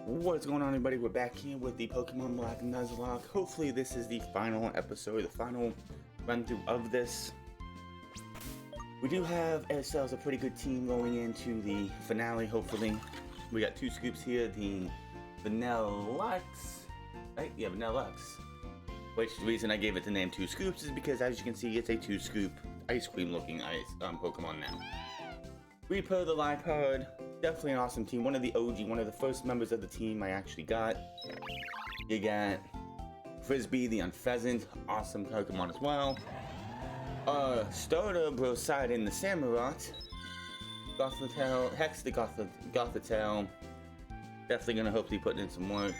What's going on, everybody? We're back here with the Pokemon Black Nuzlocke. Hopefully this is the final episode, the final run-through of this. We do have ourselves a pretty good team going into the finale, hopefully. We got two scoops here, the Vanilla, right? Yeah, Vanilla. Which the reason I gave it the name Two Scoops is because, as you can see, it's a two-scoop ice cream looking Pokemon now. Reaper the Lipard, definitely an awesome team. One of the OG, one of the first members of the team I actually got. You got Frisbee the Unpheasant, awesome Pokemon as well. Starter, Brosidon the Samurott. Gothitelle, Hex the Gothitelle. Definitely gonna hopefully put in some work.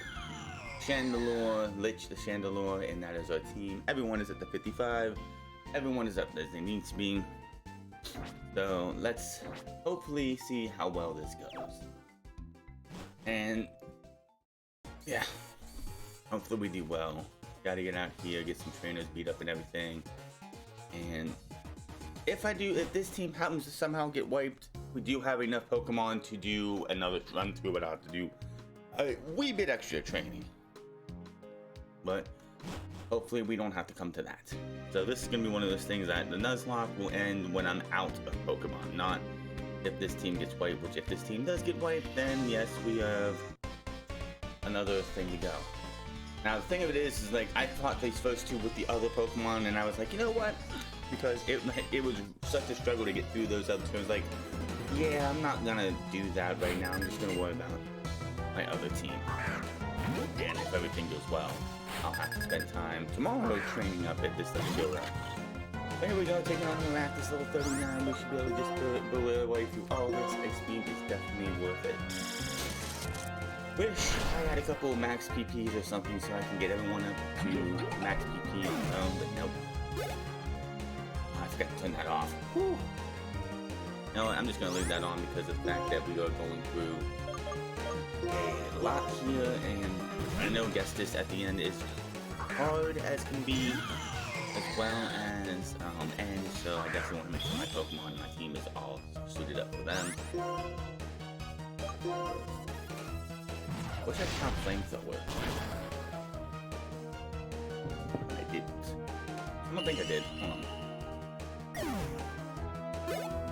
Chandelure, Lich the Chandelure, and that is our team. Everyone is at the 55. Everyone is up as they need to be. So let's hopefully see how well this goes. And yeah, hopefully we do well. Gotta get out here, get some trainers beat up and everything. And if this team happens to somehow get wiped, we do have enough Pokemon to do another run through it. I'll have to do a wee bit extra training. But hopefully we don't have to come to that. So this is going to be one of those things that the Nuzlocke will end when I'm out of Pokemon, not if this team gets wiped, which if this team does get wiped, then yes, we have another thing to go. Now the thing of it is like, I fought these first two with the other Pokemon, and I was like, you know what? Because it was such a struggle to get through those other two. I was like, yeah, I'm not going to do that right now. I'm just going to worry about my other team. And if everything goes well, I'll have to spend time tomorrow training up at this Shura. Here we go, taking on the Raptors level 39. We should be able to just bullet our way through all this. Ice Beam is definitely worth it. Wish I had a couple max PPs or something so I can get everyone up to max PP, but nope. I forgot to turn that off. Whew. No, I'm just going to leave that on because of the fact that we are going through a lot here, and I know Gestus at the end is hard as can be, as well as end, so I definitely want to make sure my Pokemon and my team is all suited up for them. Wish I found Flamethrower. I didn't. I don't think I did. Hold on.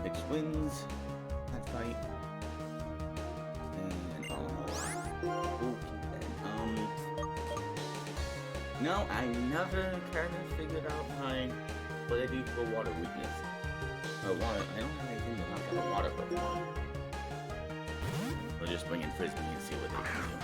Pitch wins. That's right. No, I never kind of figured out what I do for water weakness. Water, I don't have anything to knock out a water Pokemon. We'll just bring in Frisbee and see what they can do.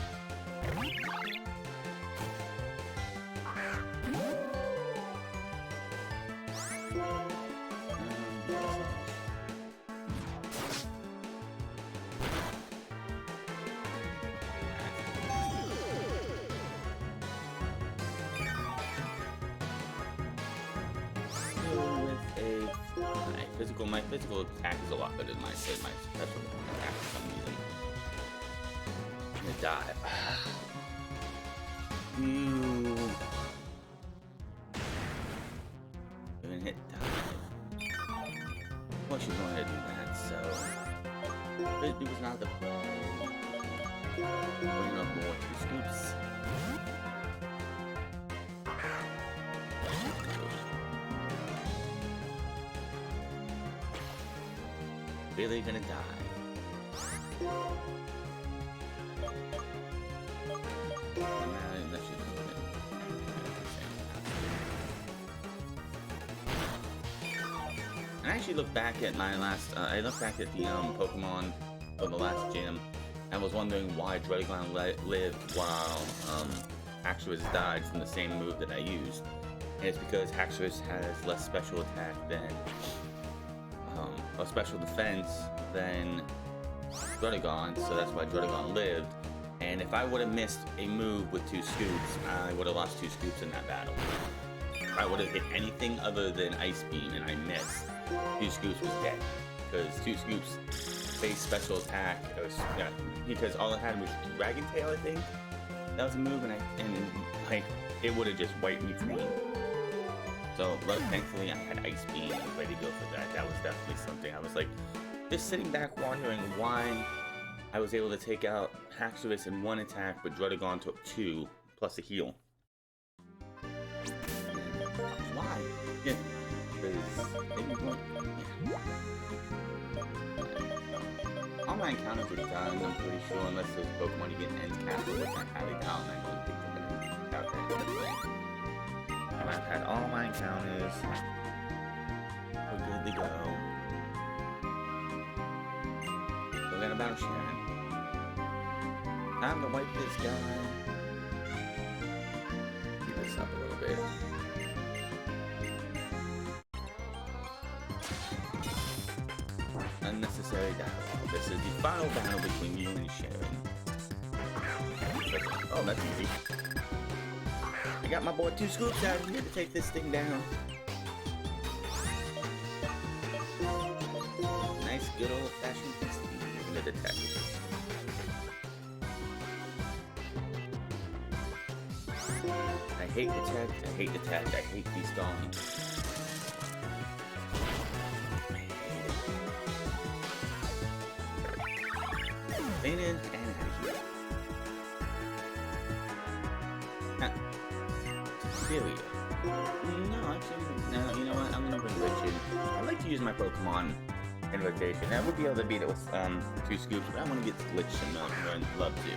My physical attack is a lot better than my special attack for some reason. I'm gonna dive. You're gonna hit dive. Well, she's going to do that, so it was not the play. Putting up more two scoops. Really gonna die. And I actually looked back at my last, I looked back at the Pokemon from the last gym, and was wondering why Druddigon lived while Haxorus died from the same move that I used. And it's because Haxorus has less special attack than a special defense than Druddigon, so that's why Druddigon lived. And if I would have missed a move with two scoops, I would have lost two scoops in that battle. If I would have hit anything other than Ice Beam and I missed, two scoops was dead. Because two scoops face special attack, because all it had was Dragon Tail, I think. That was a move, and it would have just wiped me clean. So, but thankfully I had Ice Beam ready to go for that. That was definitely something I was like, just sitting back wondering why I was able to take out Haxorus in one attack, but Druddigon took 2 plus a heal. Why? Yeah, all my encounters are done, I'm pretty sure, unless there's Pokemon you get an end cap, which I highly doubt, and I don't think they're gonna count that in the play. And I've had all my encounters. We're good to go. We're gonna battle Sharon. Time to wipe this guy. Keep this up a little bit. Unnecessary dialogue. This is the final battle between you and Sharon. Oh, that's easy. I got my boy 2 scoops out here to take this thing down. Nice, good old-fashioned speed in the detective. I hate detect, I hate detect, I hate destalling. Lean in and out of here. Celia. No, actually, no, you know what? I'm gonna bring Richard. I like to use my Pokemon invitation. I would be able to beat it with 2 scoops, but I want to get Lich and love to.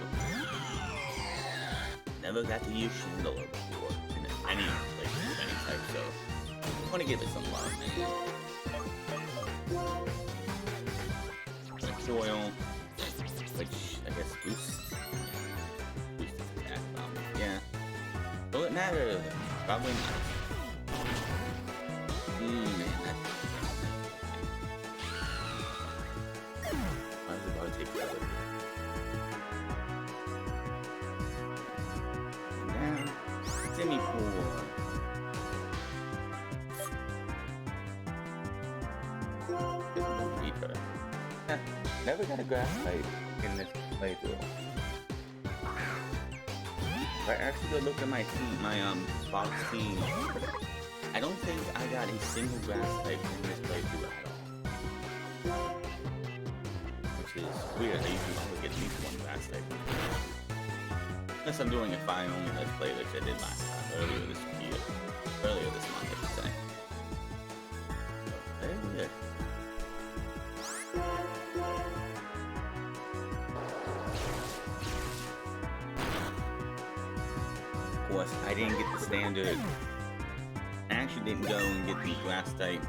Never got to use Chandler before in any place of any type, so I want to give it some love, man. Soil, which I guess boosts attack. Yeah. Will it matter? Probably not. Man, that. Why does it probably take forever? Now, Semi-Poor. Never got a grass type in this playthrough. If I actually go look at my team, my box team, I don't think I got a single grass type in this playthrough at all. Which is weird. I usually always get at least 1 grass type. Unless I'm doing a fine only let's play which I did last time, earlier this month, I should say. So, very weird. Of course, I didn't get the standard. I actually didn't go and get the grass type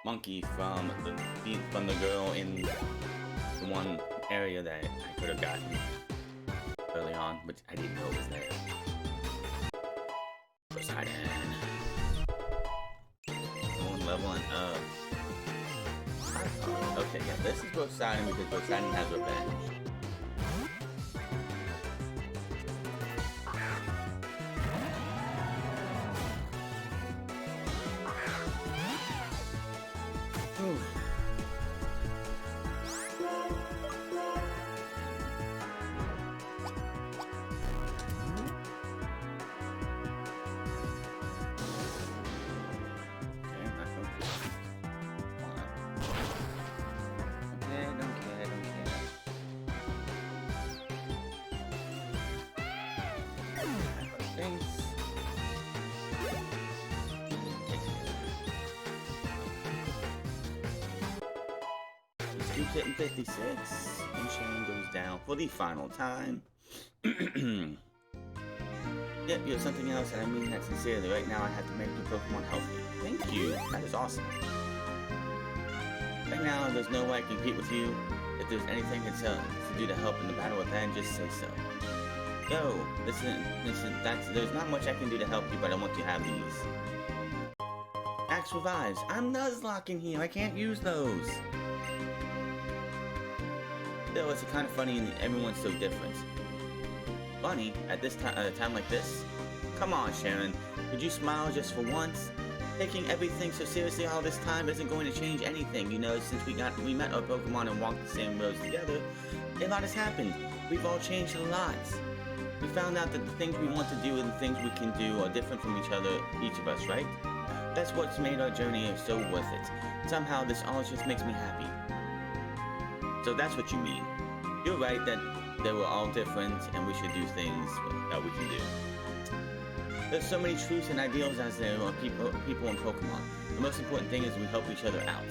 monkey from the girl in the one area that I could have gotten early on, but I didn't know it was there. Poseidon. One leveling up. Okay, yeah, this is Poseidon because Poseidon has revenge. Keeps hitting 56, and Shane goes down for the final time. Yep, you have something else, and I mean that sincerely. Right now, I have to make your Pokemon healthy. Thank you. That is awesome. Right now, there's no way I can compete with you. If there's anything to do to help in the battle with Ben, just say so. Yo, there's not much I can do to help you, but I want you to have these. Axe Revives. I'm Nuzlocke in here. I can't use those. Still, it's kind of funny and everyone's so different. Funny at this time, at a time like this? Come on, Sharon. Could you smile just for once? Taking everything so seriously all this time isn't going to change anything. You know, since we met our Pokemon and walked the same roads together, a lot has happened. We've all changed a lot. We found out that the things we want to do and the things we can do are different from each other, each of us, right? That's what's made our journey so worth it. Somehow this all just makes me happy. So that's what you mean. You're right that they were all different, and we should do things that we can do. There's so many truths and ideals as there are people in Pokemon. The most important thing is we help each other out.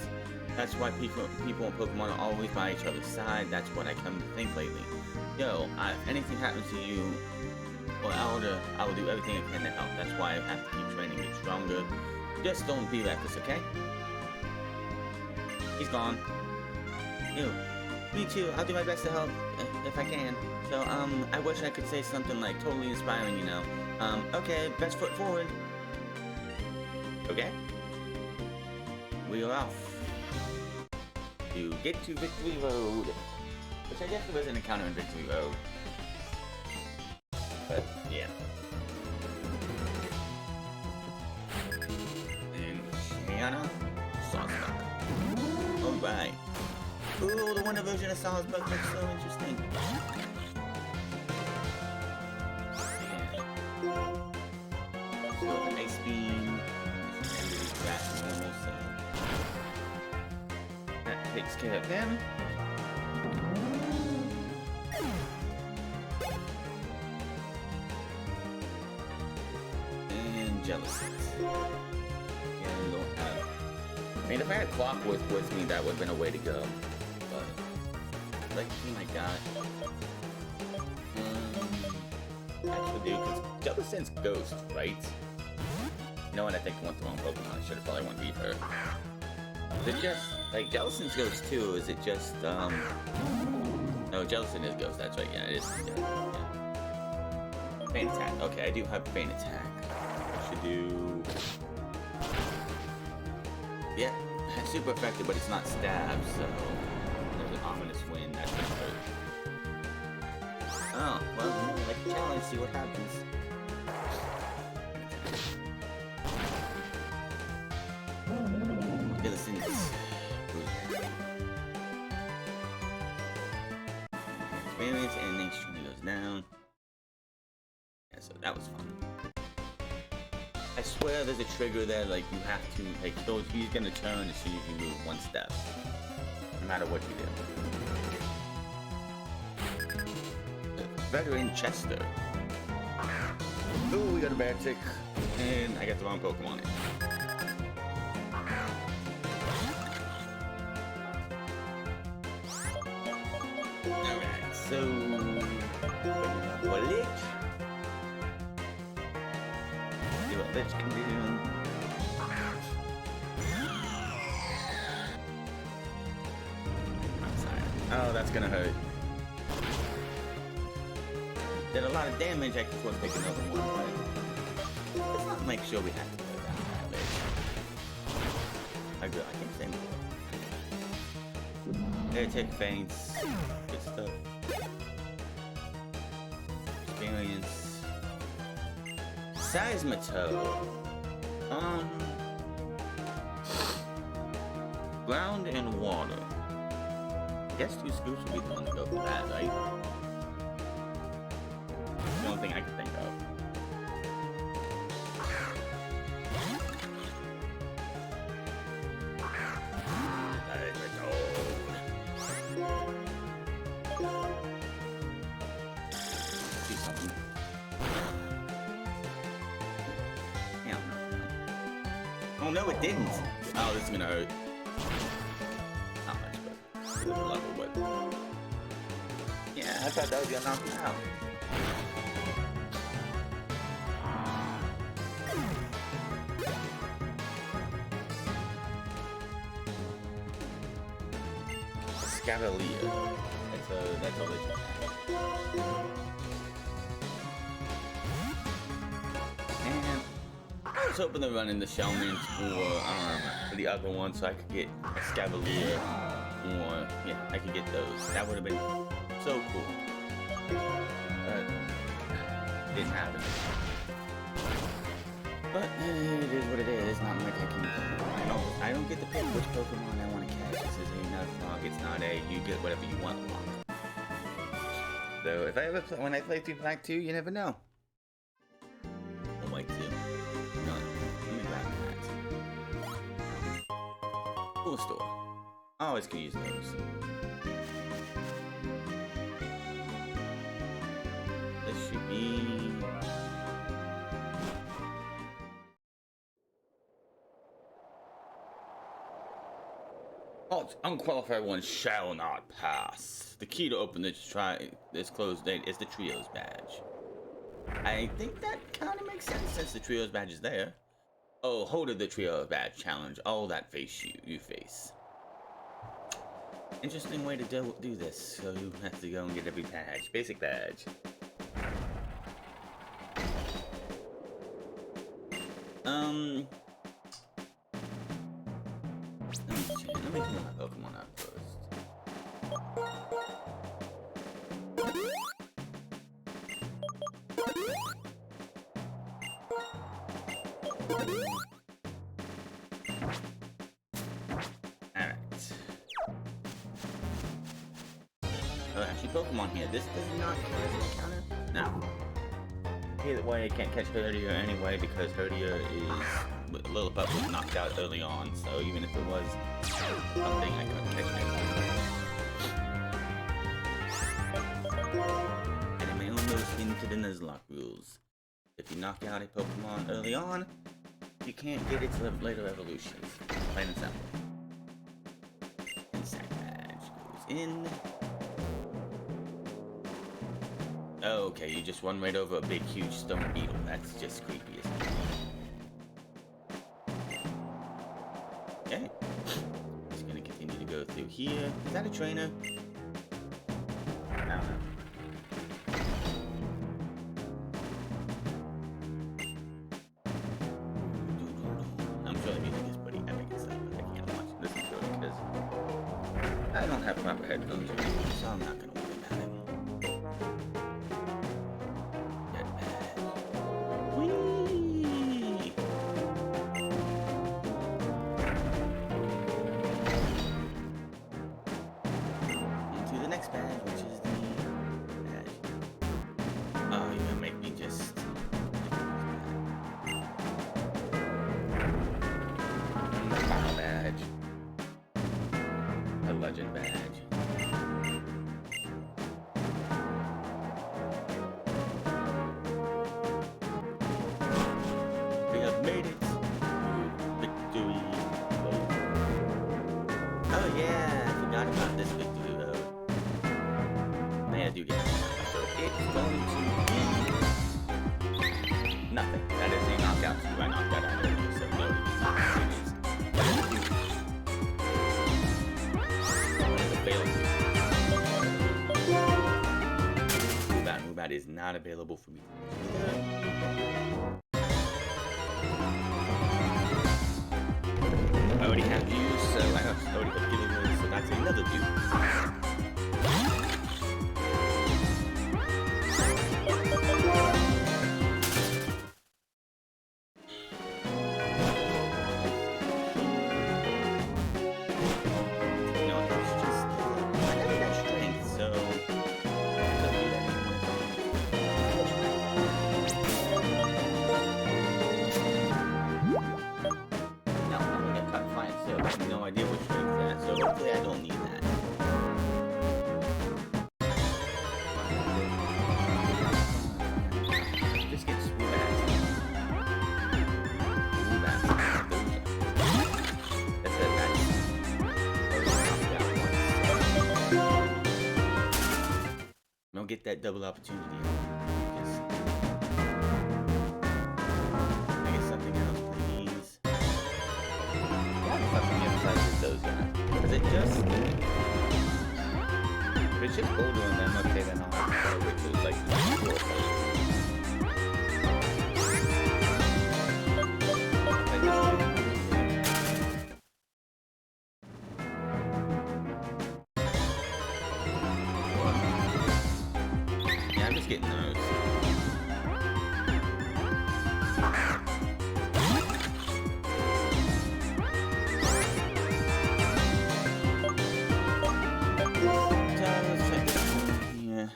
That's why people in Pokemon are always by each other's side. That's what I come to think lately. Yo, if anything happens to you or Elder, I will do everything I can to help. That's why I have to keep training, get stronger. Just don't be reckless, okay? He's gone. Ew. Me too. I'll do my best to help if I can. So, I wish I could say something like totally inspiring, you know. Okay, best foot forward. Okay. We are off to get to Victory Road. Which I guess there was an encounter in Victory Road. But, yeah. And Shanna Sawsbuck. Alright. Ooh, the winter version of Sawsbuck looks so interesting. So the Ice Beam is grass normal, so that takes care of him. And Jealousy. And don't have. I mean, if I had Clockwork with me, that would have been a way to go. But like the thing I got. Actually, do because Jellicent's Ghost, right? You know what? I think I went the wrong Pokemon. I should have probably went to beat her. Is it just like Jellicent's Ghost too? Or is it just no? Jellicent is Ghost. That's right. Yeah, it is. Yeah. Feint Attack. Okay, I do have Feint Attack. I should do. Yeah, super effective, but it's not stab, so there's an ominous wind that should hurt. Oh, well, like a challenge, see what happens. Experience and next shooting goes down. Yeah, so that was fun. I swear there's a trigger there, like you have to, like, he's gonna turn as soon as you move one step. No matter what you do. Veteran Chester. Ooh, we got a bad tick. And I got the wrong Pokemon in. Alright, so... Lich. See what Lich can do. I'm sorry. Oh, that's gonna hurt. Did a lot of damage, I could take another one, but let's not make sure we have to go down that ledge. I can't say more. Air Tech Feints. Good stuff. Experience. Seismitoad. Ground and water. I guess 2 scoops would be the one to go for that, right? The only thing I can think of. Do something. Yeah. Oh no, it didn't. Oh, this is gonna hurt. Not much, but a level, but yeah, I thought that was gonna knock me out. Cavalier. That's all they And I was hoping to run into Shellman for the other one so I could get a Scavalier or yeah, I could get those. That would have been so cool. But didn't happen. But it is what it is. Not like I can. I don't get to pick which Pokemon I want to catch. This is a Nuzlocke. It's not a you get whatever you want lock. So if I ever when I play through Black 2, you never know. Or White 2. No, let me grab that. Cool store. I always can use those. actually be? Unqualified ones shall not pass. The key to open this closed gate is the Trios badge. I think that kind of makes sense since the Trios badge is there. Oh, hold the Trios badge challenge. All that face you face. Interesting way to do this. So you have to go and get every badge. Basic badge. Let me clean my Pokemon up first. Alright. Oh, actually, Pokemon here. This does not count as an encounter? No. Either way, I can't catch Herdier anyway because Herdier is... Lillipup was knocked out early on, so even if it was something, I couldn't catch it. And I may almost into the Nuzlocke rules. If you knock out a Pokemon early on, you can't get its later evolutions. Plain and simple. Insect badge goes in. Okay, you just run right over a big, huge stone beetle. That's just creepy as hell. Okay. Just gonna continue to go through here. Is that a trainer? I don't know. I'm sure the music is pretty epic and stuff, but I can't listen to it because I don't have proper headphones or anything, so I'm not gonna worry about it. Legend badge. We have made it. Victory road. Oh yeah, I forgot about this victory road. Man, I do get it. So it's going to be nothing. That is a knockout. I knocked that out earlier, so no, it's not. That is not available for me. I already have views, so I have already put giveaways, so that's another view. Don't get that double opportunity. I guess something else, please. Something else besides those guys. Is it just? If it's just older than them, okay, then I'll have to which is like the getting those. Let's check this one here.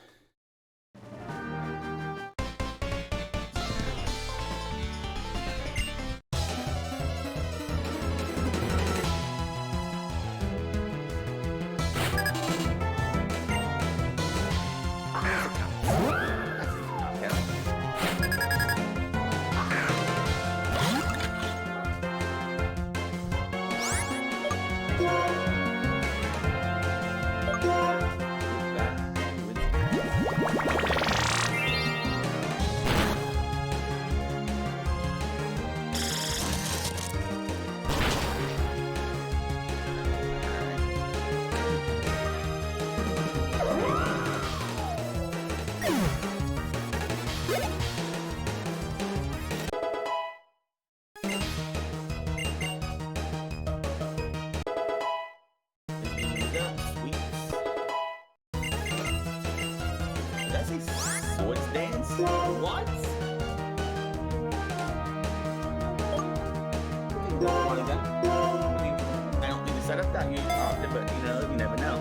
What? One again. I don't think the setup that used often, but you never know.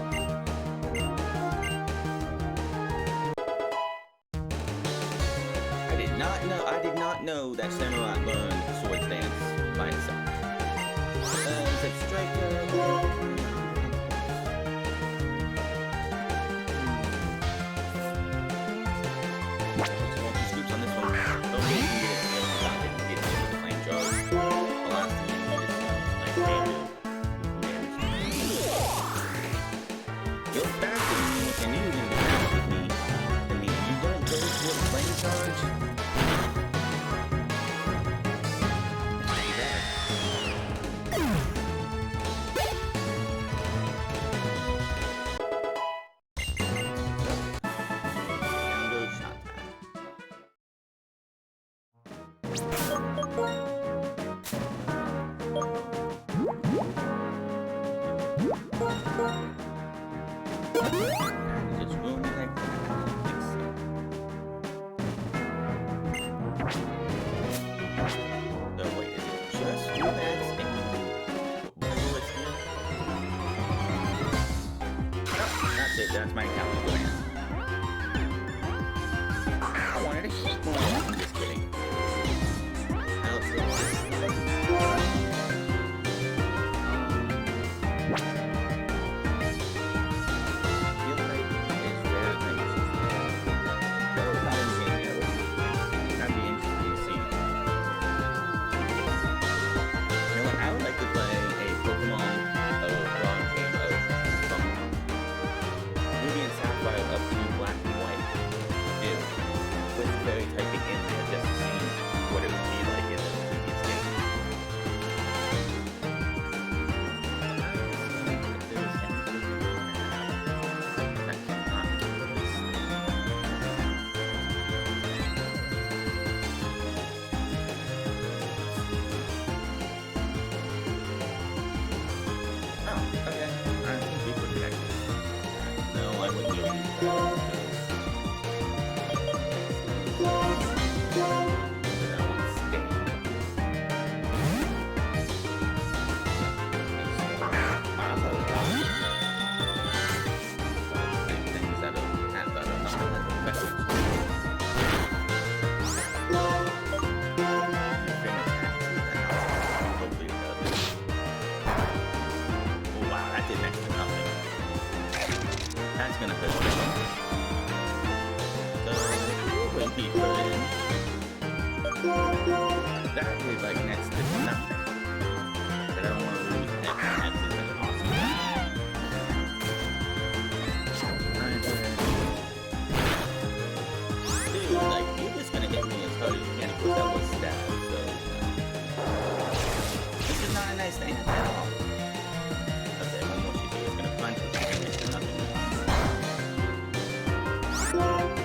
I did not know that Samurai learned sword stance by itself. Except striker. That's my account. I wanted to hit more. I'm just kidding. That is like next to nothing. But I don't want to lose X. X is like awesome. Dude, like, you're just gonna hit me as hard as you can because that was stab, so this is not a nice thing at all. Okay, one more she is gonna punch me next to nothing.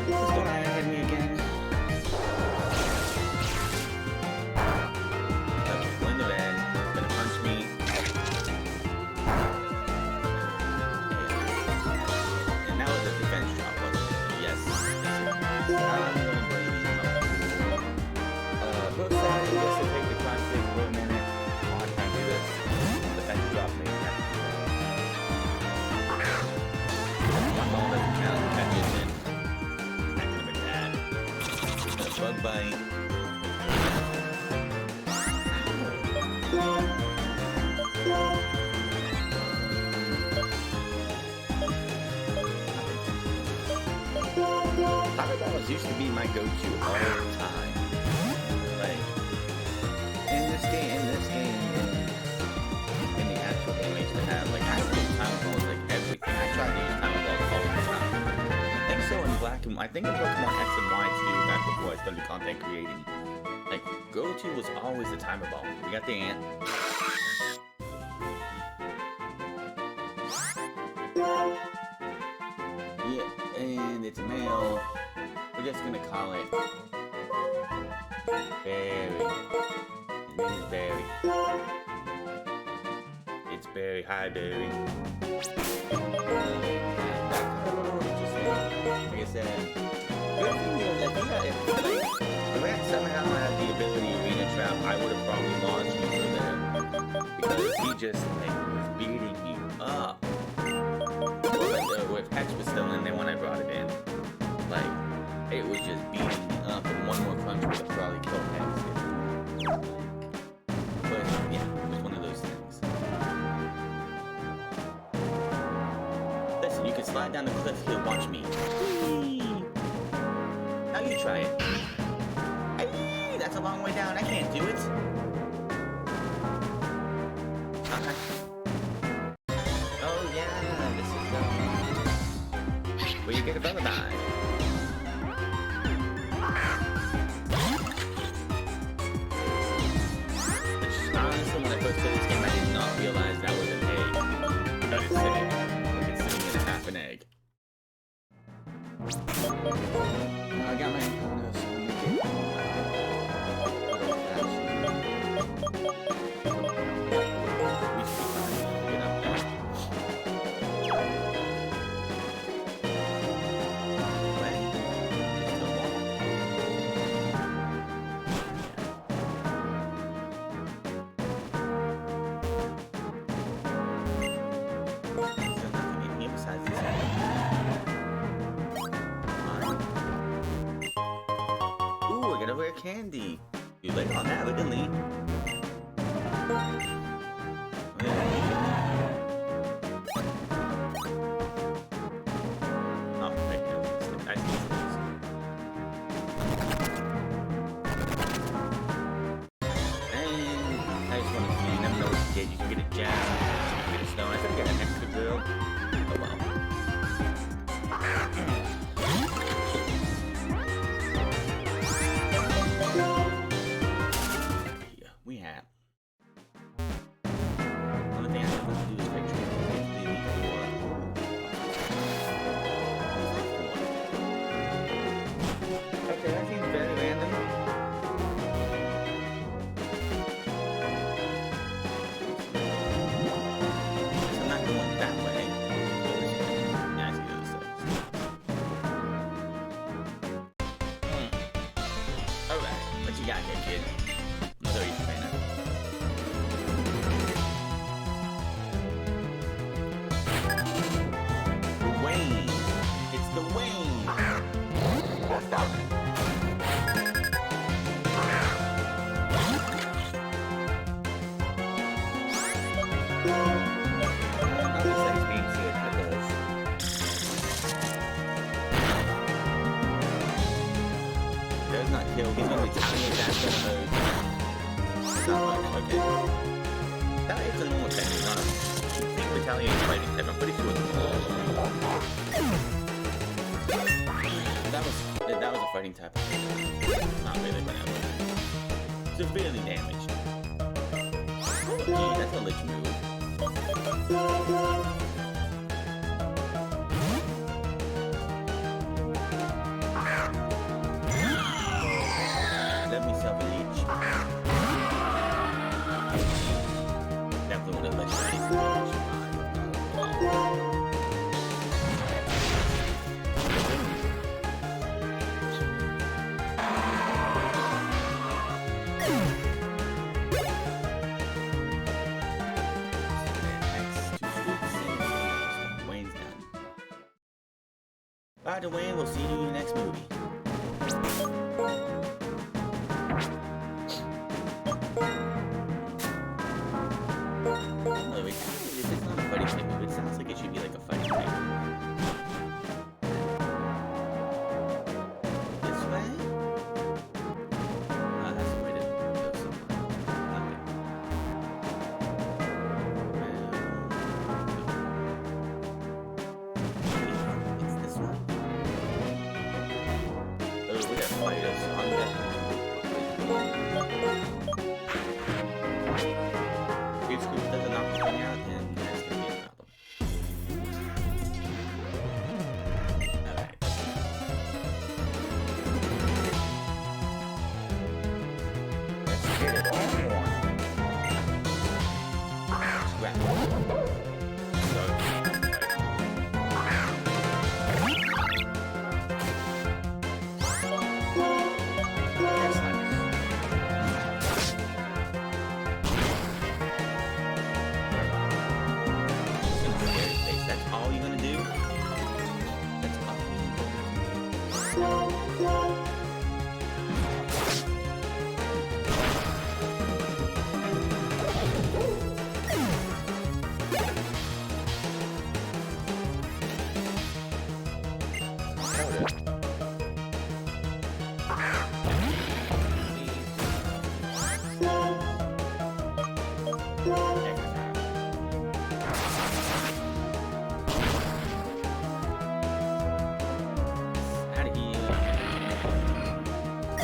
Just don't hit me again. Bug bite. Fireballs used to be my go-to all the time. Like in this game, in the actual game, I used to have like I would use time balls like everything. I tried to use time balls all the time. I think so in Black and I think in Pokemon X and Y too. Back before I started content creating, like go-to was always the timer ball. We got the ant. Yeah, and it's a male. We're just gonna call it Barry. His name is Barry. It's Barry. Hi, Barry. Like I said, if I would have probably lost you for that. Because he just, like, was beating you up. Well, if Hex was still in there when I brought it in, like, it was just beating me up, and one more punch would have probably killed Hex. But, yeah, it was one of those things. Listen, you can slide down the cliff here, watch me. Whee! Now you try it. Hey, that's a long way down, I can't do it. Oh yeah, this is where you get a lullaby. Which, honestly, when I first played this game, I did not realize that was an egg. But it's sitting, like it's sitting in a half an egg. I got my encounter, so let me rare candy. You late on that, evidently. Oh, wait, no, I see this. And I just want to see, you never know what you get. You can get a jab, you can get a stone. I could get an extra drill. Oh well. We have. Only thing I have to do is picture it. Okay, that seems very random. I'm not going that way. Yeah, I see those things. Alright, what you got here, kid? Another easy trainer. Wayne! It's the Wayne! Does not kill, he's gonna retaliate that mode. Not much, okay. That is a normal technique, not a retaliate fighting type. I'm pretty sure it's that was a fighting type. Not really, but severely damaged. Gee, that's a lich move. Let me self a leech. Definitely would have let you take the leech. By the way, we'll see you in the next movie. Well, if it's not a fighting type move, it sounds like it should be like a fighting type. This way? Oh, that's the way to go somewhere. Okay. It's this one? Oh, we got fighters on that. If Scoop doesn't knock me out, then that's gonna be a problem. Alright. Let's get it on. Scrap.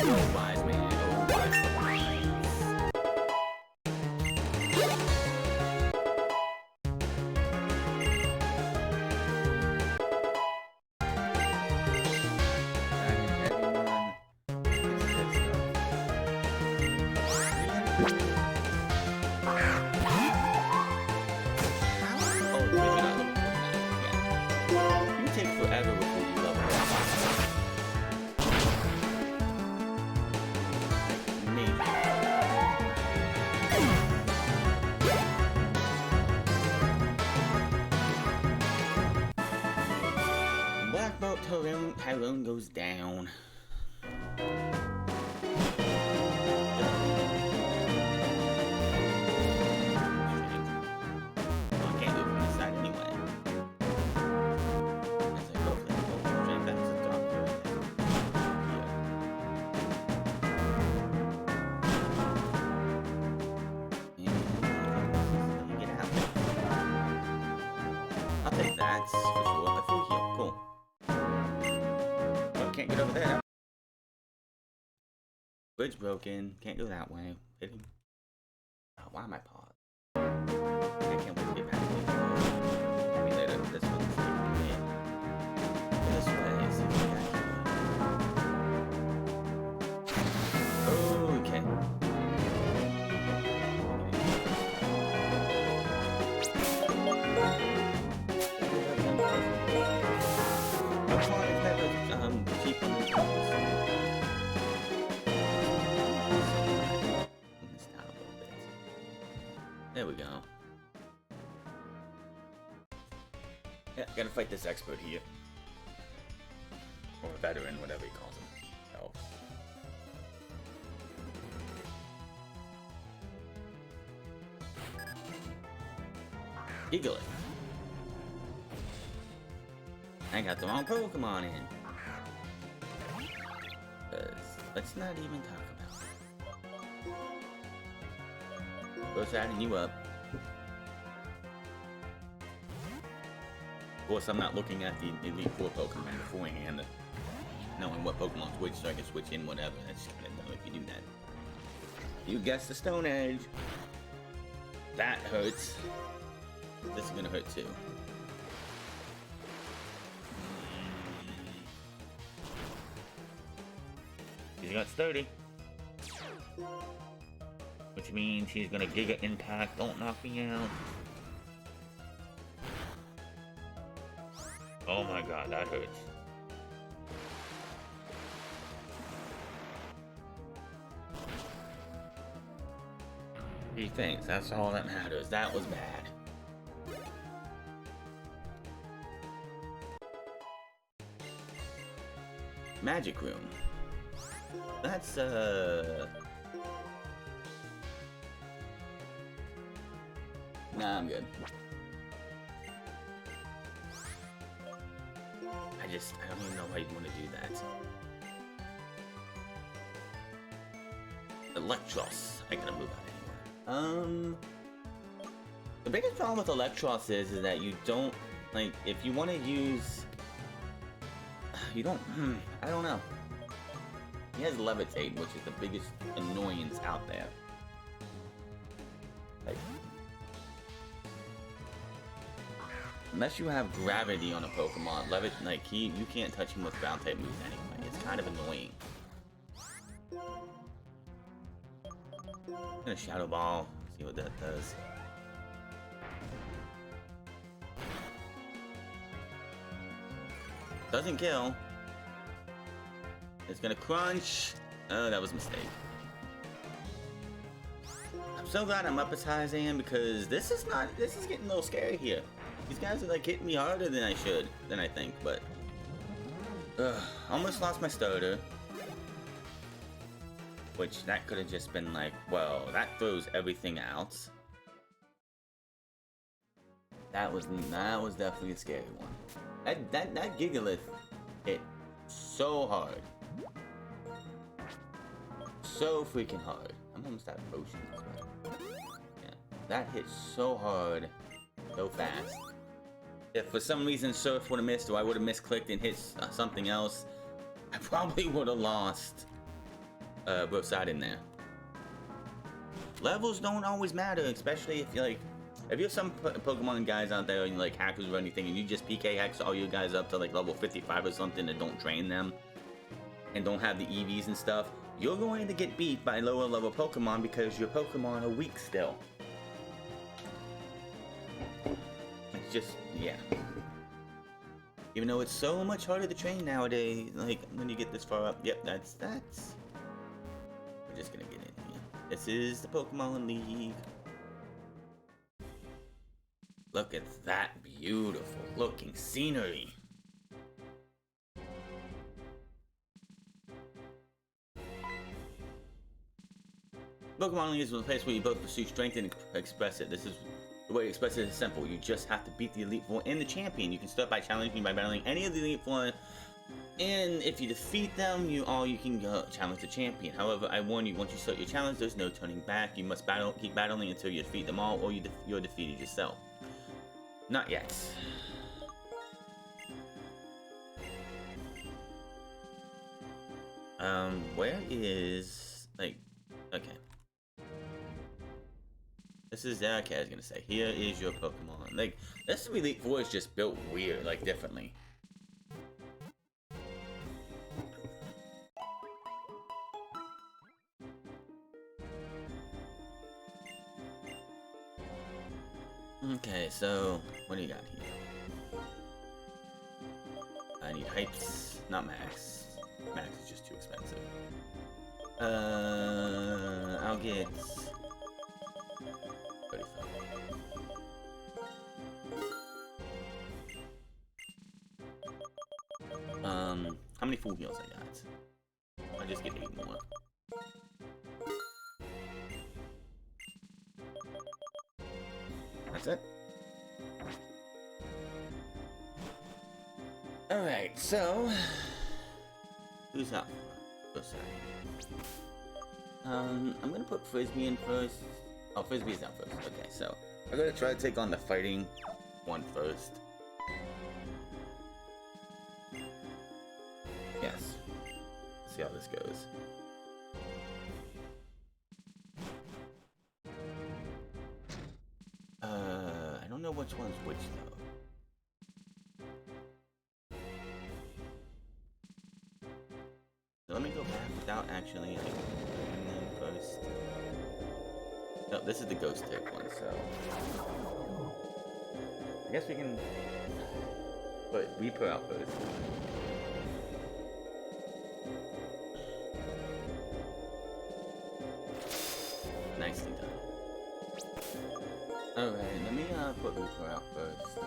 Oh, wise man. Oh, wise man. Tyrone goes down. I'll take that for sure. A full heal, cool. Can't get over there. Bridge broken. Can't go that way. Hitting. Oh, why am I paused? I can't wait to get back to it. Maybe later. This one's taking me this way. See what I can. Oh, okay. There we go. Yeah, gotta fight this expert here. Or a veteran, whatever he calls him. Oh. Giggling. I got the wrong Pokemon in. Let's not even talk about it. Goes adding you up. Of course, I'm not looking at the Elite Four Pokemon beforehand, knowing what Pokemon's which, so I can switch in whatever. That's just kind of dumb if you do that. You guessed the Stone Edge. That hurts. This is gonna hurt too. He's got 30. Which means he's gonna Giga Impact. Don't knock me out. Oh my god, that hurts. He thinks that's all that matters. That was bad. Magic Room. That's nah, I'm good. I don't even know how you want to do that. Electros. I gotta move out anywhere. The biggest problem with Electros is that you don't, like, if you want to use, you don't, I don't know. He has Levitate, which is the biggest annoyance out there. Like, unless you have Gravity on a Pokemon, you can't touch him with ground type moves anyway. It's kind of annoying. I'm gonna Shadow Ball, see what that does. Doesn't kill. It's gonna crunch. Oh, that was a mistake. I'm so glad I'm up as high as I am because this is getting a little scary here. These guys are like hitting me harder than I think, but almost lost my starter. Which that could have just been like, well, that throws everything out. That was definitely a scary one. That Gigalith hit so hard. So freaking hard. I'm almost out of potions, but yeah. That hit so hard, so fast. If for some reason Surf would have missed, or I would have misclicked and hit something else, I probably would have lost. both sides in there. Levels don't always matter, especially if you're like, if you're some Pokemon guys out there and you're like hackers or anything, and you just PK hacks all you guys up to like level 55 or something and don't train them, and don't have the EVs and stuff, you're going to get beat by lower level Pokemon because your Pokemon are weak still. It's just, yeah. Even though it's so much harder to train nowadays, like when you get this far up, yep, that's. We're just gonna get in here. This is the Pokemon League. Look at that beautiful looking scenery. Pokemon League is a place where you both pursue strength and express it. This is the way you express it is simple. You just have to beat the Elite Four and the champion. You can start by challenging by battling any of the Elite Four, and if you defeat them, you can challenge the champion. However, I warn you, once you start your challenge, there's no turning back. You must keep battling until you defeat them all, or you're defeated yourself. Not yet. Where is, like, okay. This is, okay, I was gonna say, here is your Pokemon. Like, this Elite Four is just built weird, like, differently. Okay, so, what do you got here? I need hypes, not max. Max is just too expensive. I'll get 35. How many full heals I got? I just get 8 more. That's it. Alright, so who's up? Oh, sorry. I'm gonna put Frisbee in first. Oh, Frisbee's out first. Okay, so I'm gonna try to take on the fighting one first. Yes. Let's see how this goes. I don't know which one's which though. So let me go back without actually like doing them first. No, this is the ghost type one, so I guess we can put Reaper out first. Nicely done. Alright, let me put Reaper out first.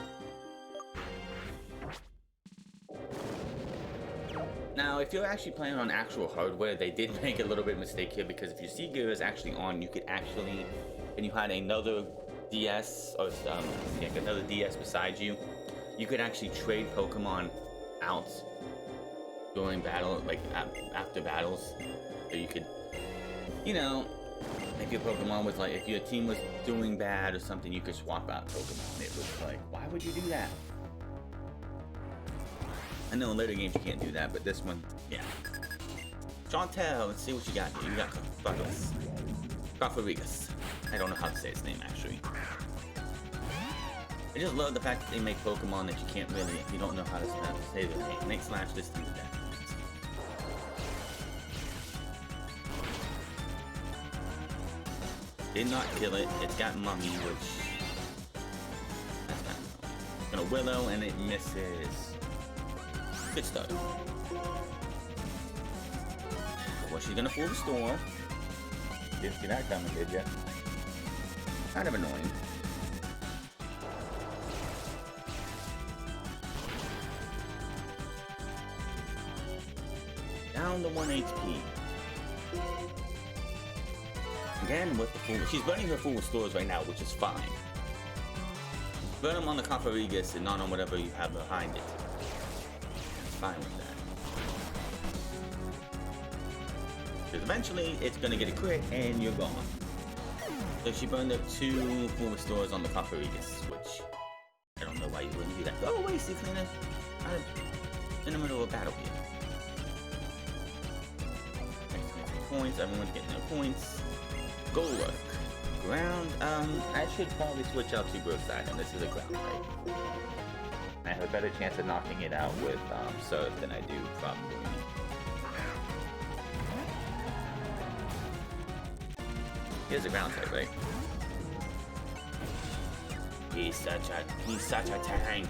Now, if you're actually playing on actual hardware, they did make a little bit of mistake here, because if your C-Gear is actually on, you could actually, and you had another DS, or another DS beside you, you could actually trade Pokemon out during battle, like after battles. So you could, you know, if your Pokemon was like, if your team was doing bad or something, you could swap out Pokemon. It was like, why would you do that? I know in later games you can't do that, but this one, yeah. Chantel, let's see what you got here. You got Cofarigas. I don't know how to say his name, actually. I just love the fact that they make Pokemon that you can't really, if you don't know how to say their name. Make slash this thing to death. Did not kill it. It's got Mummy, which... That's kind of annoying. Gonna Willow, and it misses. Good start. Was she gonna fool the store? Didn't see that coming, did ya? Kind of annoying. Down to 1 HP. Again with the fool. She's burning her fool stores right now, which is fine. Burn them on the Cofarigas and not on whatever you have behind it. It's fine with that. Because eventually it's gonna get a crit and you're gone. So she burned up 2 full restores on the Cofarigas, which I don't know why you wouldn't do that. Go away, Ciclina. I'm in the middle of a battle here. points. Everyone's getting their points. Golurk. Ground. I should probably switch out to Grosside, and this is a ground type. I have a better chance of knocking it out with Surf than I do probably. Here's a ground type, right? He's such a tank.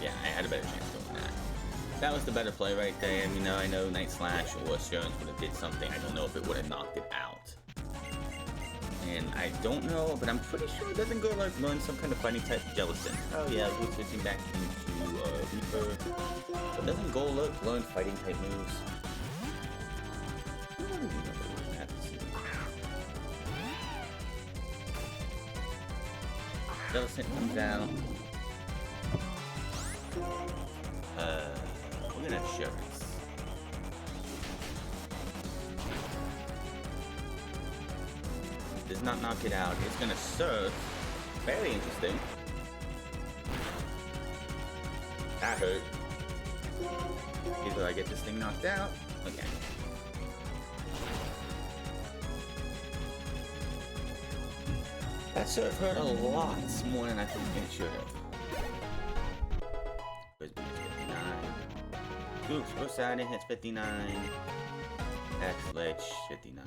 Yeah, I had a better chance doing that. That was the better play right there. I know Night Slash or Jones would have did something. I don't know if it would have knocked it out. And I don't know, but I'm pretty sure it doesn't go like learn some kind of fighting type Jellicent. Oh yeah, we're switching back into Reaper. But doesn't Golurk learn fighting type moves? I don't even remember what happens here. Jellicent comes out. We're gonna have Shivers. Does not knock it out. It's gonna Surf. Very interesting. That hurt. Either I get this thing knocked out. Okay. That Surf hurt a lot more than I think it should have. Oops, Poseidon hits 59. X-Lich, 59.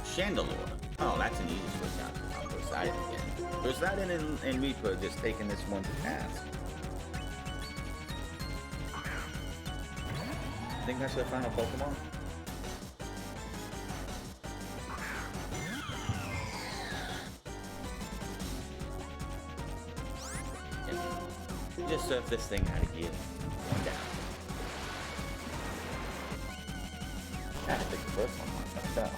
Chandelure. Oh, that's an easy switch out on Poseidon again. Poseidon and Reaper just taking this one to task. I think that's the final Pokemon. Just surf this thing out of here. One down. I think the first one knocked out.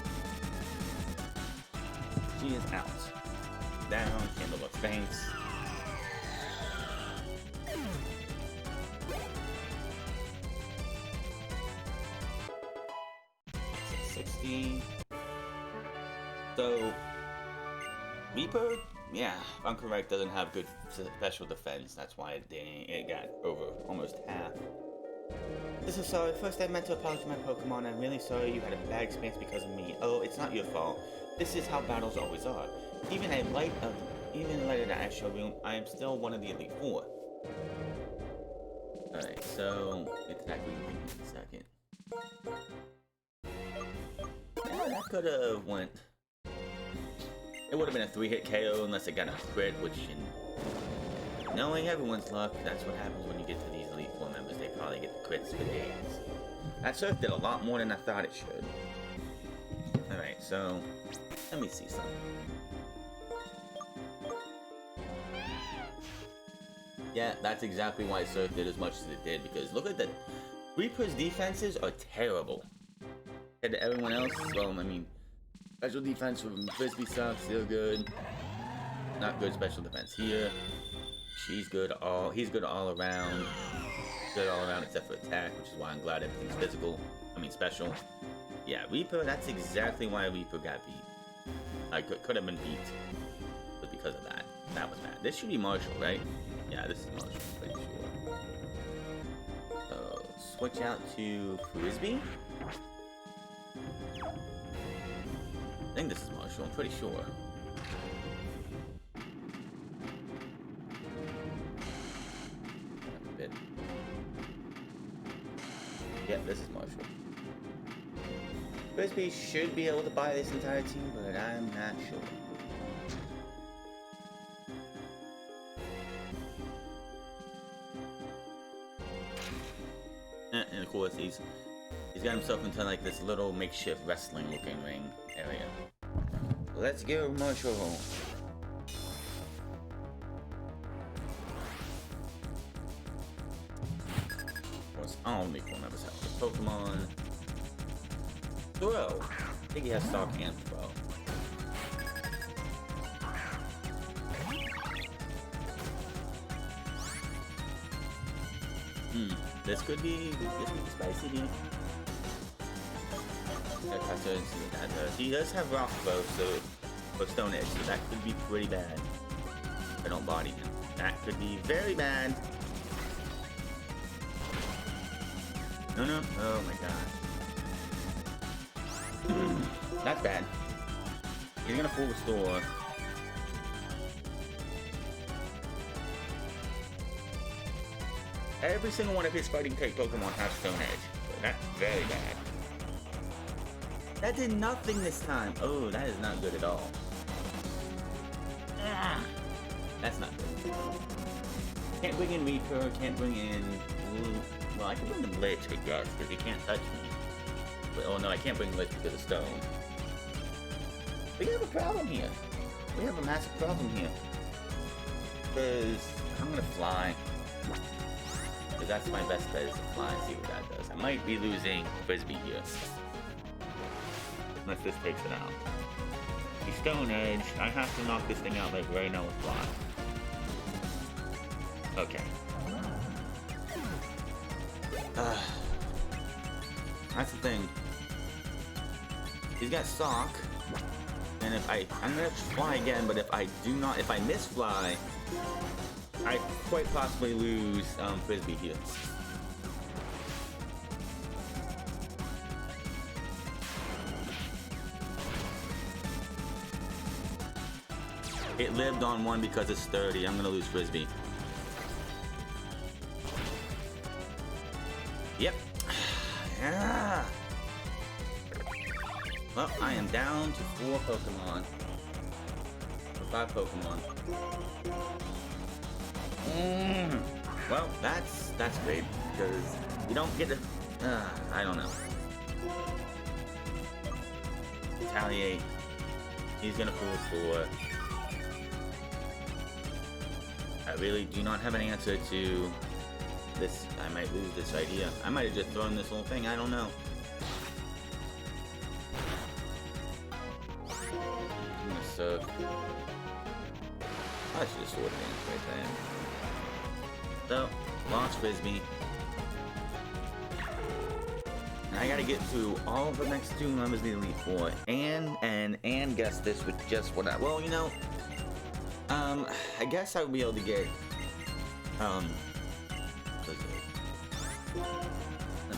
She is out. Down, Candlelook faints. It's 60. So, Reaper? Yeah, if I'm correct, doesn't have good special defense. That's why it got over almost half. This is sorry. First, I meant to apologize to my Pokemon. I'm really sorry you had a bad experience because of me. Oh, it's not your fault. This is how battles always are. Even in light of the Ice Showroom, I am still one of the Elite Four. Alright, so get to that green thing in a second. Yeah, that could have went. It would have been a 3-hit KO unless it got a crit, which, in knowing everyone's luck, that's what happens when you get to these Elite Four members. They probably get the crits for days. That Surf did a lot more than I thought it should. Alright, so let me see something. Yeah, that's exactly why Surf did as much as it did, because look at the Reaper's defenses are terrible. Compared to everyone else, well, I mean, special defense from Frisbee sucks, still good. Not good special defense here. He's good all around. Good all around except for attack, which is why I'm glad everything's physical. I mean special. Yeah, Reaper, that's exactly why Reaper got beat. I could have been beat. But because of that. That was bad. This should be Marshall, right? Yeah, this is Marshall, pretty sure. So switch out to Frisbee. I think this is Marshall, I'm pretty sure. A bit. Yeah, this is Marshall. Frisbee should be able to buy this entire team, but I'm not sure. And of course, he's got himself into like this little makeshift wrestling looking ring area. Let's go, Marshall. Of course, only 4 members have the Pokemon. Throw. I think he has Stalk and Throw. This could be spicy. He does have Rock Throw, so Stone Edge, so that could be pretty bad. I don't body him. That could be very bad. No, no. Oh my god. That's bad. He's gonna full restore. Every single one of his fighting type Pokemon has Stone Edge. So that's very bad. That did nothing this time. Oh, that is not good at all. Ah, that's not good. Can't bring in Reaper, can't bring in... Well, I can bring in Lich, I guess, because he can't touch me. But, oh no, I can't bring Lich because of Stone. We have a problem here. We have a massive problem here. Because I'm gonna fly. Because that's my best bet is to fly and see what that does. I might be losing Frisbee here. Unless this takes it out. He's Stone Edge. I have to knock this thing out like right now with fly. Okay. That's the thing. He's got Sock. And if I'm gonna fly again, but if I miss fly, I quite possibly lose Frisbee here. It lived on one because it's sturdy. I'm gonna lose Frisbee. Yep. Yeah. Well, I am down to 4 Pokemon. Or 5 Pokemon. Well, that's great because you don't get to. I don't know. Retaliate. He's gonna full score. I really do not have an answer to this. I might lose this idea. I might have just thrown this whole thing. I don't know. I'm gonna suck. I should have sorted it right there. So, launch Frisbee. And I gotta get through all the next 2 members of the Elite Four. And guess this with just what I. Well, you know. I guess I would be able to get, let me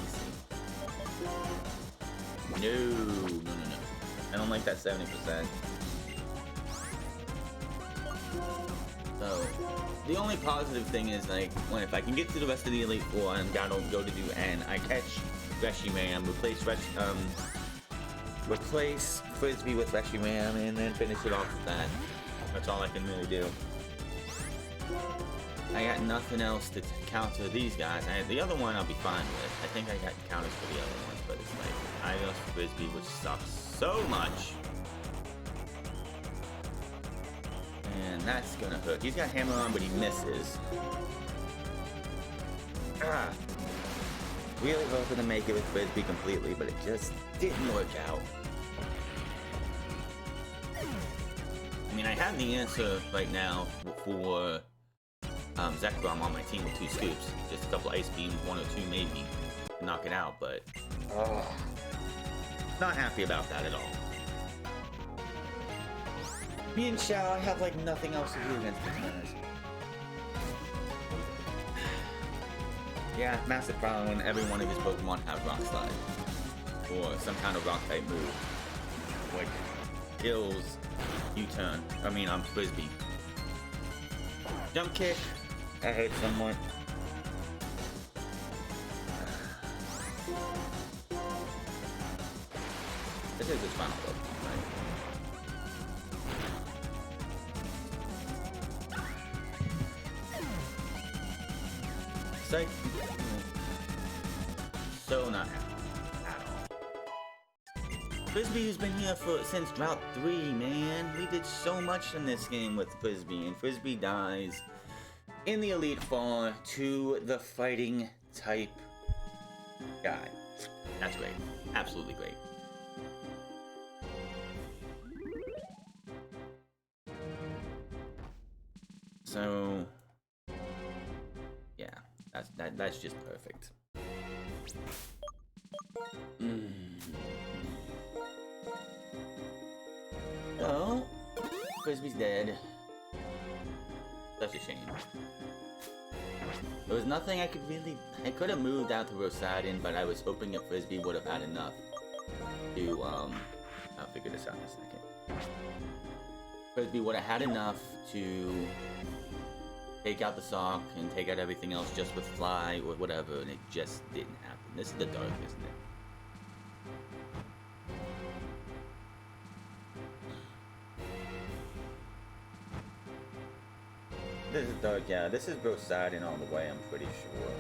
see. No. I don't like that 70%. So, the only positive thing is, like, if I can get to the rest of the Elite Four and gotta go to do N, I catch Reshiram, replace Frisbee with Reshiram, and then finish it off with that. That's all I can really do. I got nothing else to counter these guys. The other one I'll be fine with. I think I got counters for the other ones, but it's like I lost Frisbee, which sucks so much. And that's gonna hurt. He's got Hammer on, but he misses. Really hoping to make it with Frisbee completely, but it just didn't work out. I mean, I have the answer right now for Zekrom on my team with 2 scoops. Just a couple Ice Beams, 1 or 2 maybe, to knock it out, but not happy about that at all. Me and Xiao, I have like nothing else to do against the Tennis. Yeah, massive problem when every one of his Pokemon have Rock Slide. Or some kind of Rock type move. Which kills U-turn. I mean, Frisbee. Jump kick. That hurts somewhat. This is his final Pokemon, right? Psych. So not happy at all. Frisbee's been here since Route 3, man. We did so much in this game with Frisbee, and Frisbee dies in the Elite Four to the fighting type guy. That's great. Absolutely great. So, yeah, that's just perfect. So, Frisbee's dead. Such a shame. There was nothing I could really... I could have moved out to Rosadin, but I was hoping that Frisbee would have had enough to, I'll figure this out in a second. Frisbee would have had enough to take out the sock and take out everything else just with Fly or whatever, and it just didn't happen. This is the dark, isn't it? This is dark, yeah. This is Rosadin all the way, I'm pretty sure.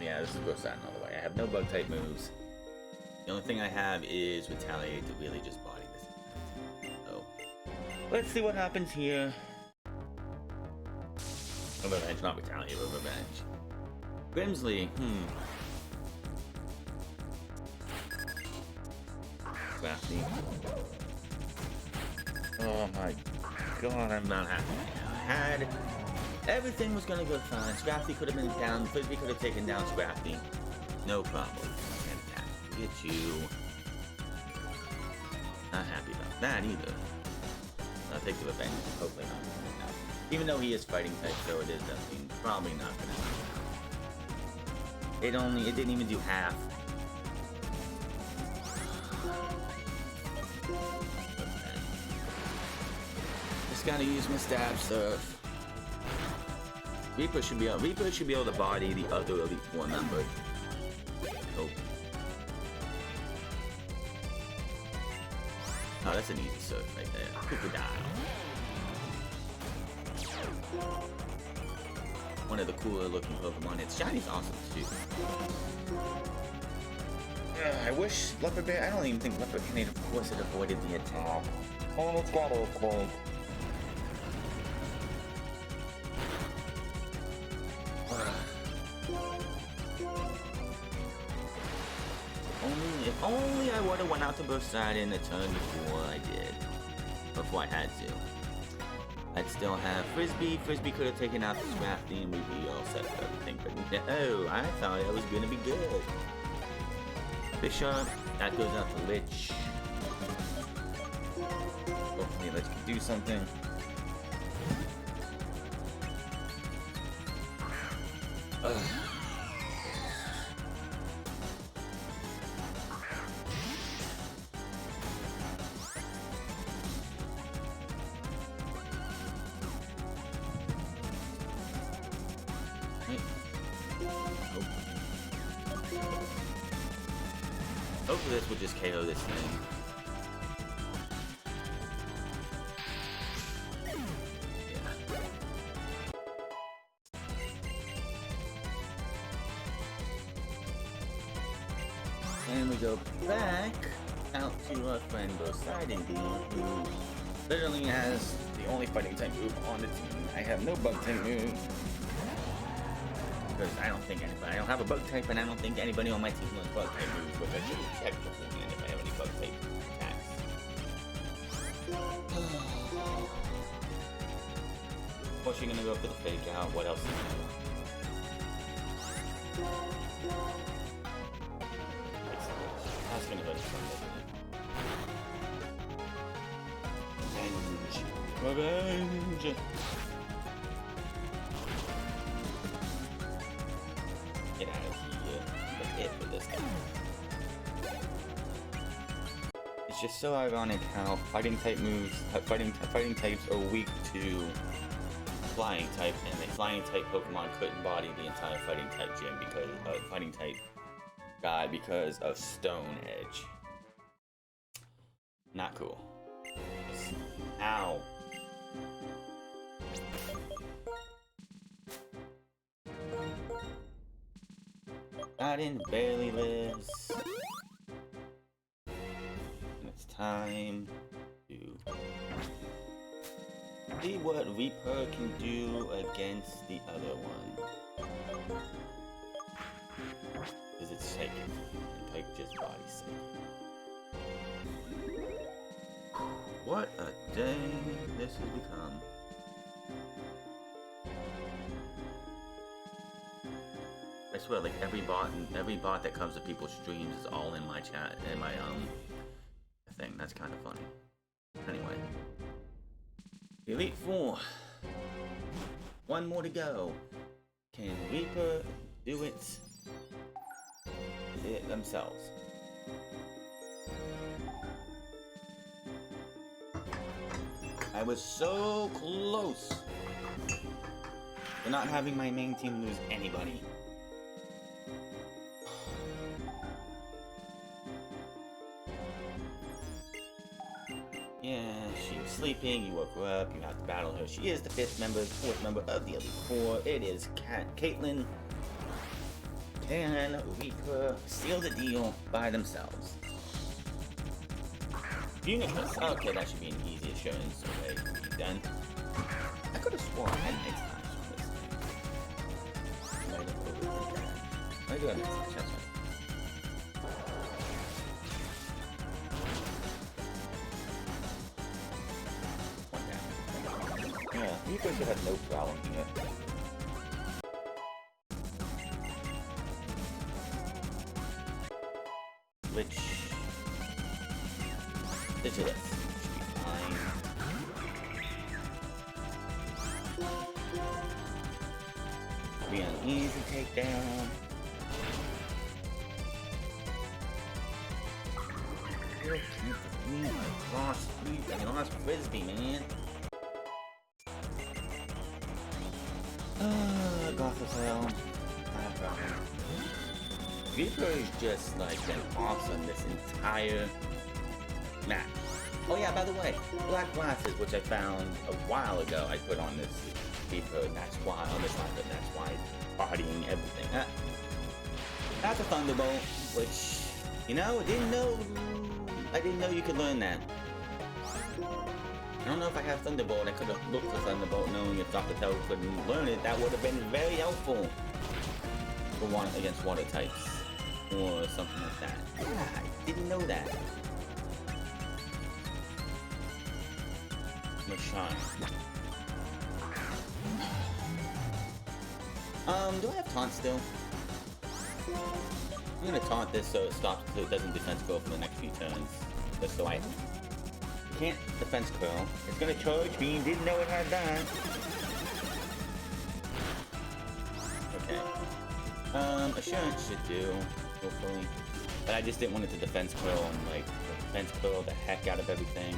Yeah, this is Rosadin all the way. I have no bug type moves. The only thing I have is Retaliate to really just body this. So, let's see what happens here. Revenge, not Retaliate, but Revenge. Grimsley, Crafty. Oh my god, I'm not happy. I had... Everything was gonna go fine. Scrafty could have been down. Frisbee could have taken down Scrafty. No problem. Get you. Not happy about that either. I'll take the revenge. Hopefully not. Even though he is fighting type, so it is definitely probably not gonna happen. It didn't even do half. Just gotta use my stab surf. Reaper should be able to body the other Elite Four member. Oh. Oh, that's an easy surf right there. Crocodile. One of the cooler looking Pokemon. Its shiny's awesome too. I wish Leopard Bear. I don't even think Leopard Canade, of course, it avoided the attack. Oh, it's got to avoid. If only I would have went out to Rosadin the turn before I did. Before I had to. I'd still have Frisbee. Frisbee could have taken out the Scrafty and we'd be all set for everything. But no, I thought it was going to be good. Bishop, that goes out to Lich. Hopefully Lich can do something. Hopefully this will just KO this thing. Yeah. And we go back out to our friend Rosadin, who literally has the only fighting type move on the team. I have no bug type move. Because I don't have a bug type, and I don't think anybody on my team knows bug type moves, which I should have checked beforehand if I have any bug type attacks. Of course, you're gonna go for the fake out. What else is there? That's gonna go to front. Revenge! Get out of here. That's it for this guy. It's just so ironic how fighting type moves, fighting types are weak to flying type, and the flying type Pokemon couldn't body the entire fighting type gym because fighting type guy because of Stone Edge. Not cool. Ow. Odin barely lives. And it's time to see what Reaper can do against the other one. Because it's shaking. And Pike just body shaking. What a day this has become. I swear, like every bot that comes to people's streams is all in my chat and my thing. That's kind of funny. Anyway, Elite Four. One more to go. Can Reaper do it themselves? I was so close to not having my main team lose anybody. Yeah, she was sleeping, you woke her up, you have to battle her. She is the fourth member of the Elite Four. It is Caitlyn and Reaper seal the deal by themselves. Unicus. Okay, that should be an easy assurance way to be done. I could have sworn I had an X times on this thing. Might have overlooked that. I do have an X times, that's right. One down. Yeah, Reaper should have no problem here. Which Vigilance should be fine. Be an easy takedown. I lost Frisbee, man. Gotham. Reaper is just like been awesome this entire match. Oh yeah, by the way, black glasses, which I found a while ago, I put on this Reaper, and that's why, on this line, that's why partying everything. That's a Thunderbolt, which, you know, I didn't know you could learn that. I don't know if I have Thunderbolt. I could have looked for Thunderbolt, knowing if Dr. Tell couldn't learn it. That would have been very helpful for one against water types or something like that. Yeah, I didn't know that. Machine. Do I have taunt still? I'm gonna taunt this so it stops, so it doesn't defense curl for the next few turns. Just so I can't defense curl. It's gonna charge me. Didn't know it had that. Okay. Assurance should do, hopefully. But I just didn't want it to defense curl and like defense curl the heck out of everything.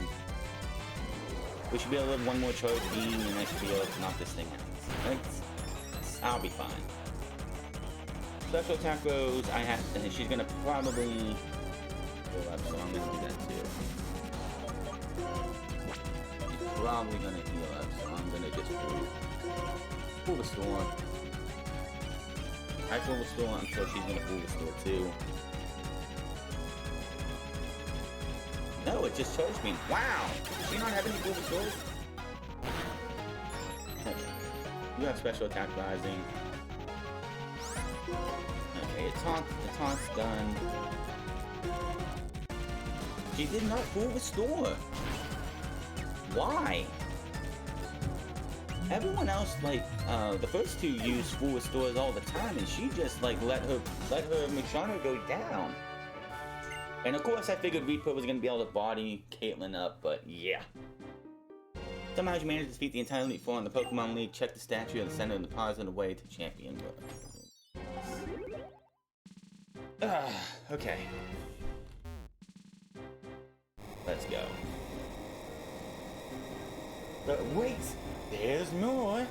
We should be able to have one more charge beam and I should be able to knock this thing out. Right? I'll be fine. Special attack goes, and she's gonna probably go up, so I'm gonna do that too. She's probably gonna heal up, so I'm gonna just pull the storm. I pull the storm, I'm sure she's gonna pull the storm too. No, it just charged me. Wow! Does she not have any pull the storms? Okay. You have special attack rising. Okay, the taunt's done. She did not pull restore. Why? Everyone else, like, the first two use full restores all the time, and she just like let her Mishana go down. And of course, I figured Reaper was gonna be able to body Caitlyn up, but yeah. Somehow she managed to defeat the entire Elite Four in the Pokemon League. Check the statue in the center and deposit on the way to champion. Okay. Let's go. But wait, there's more.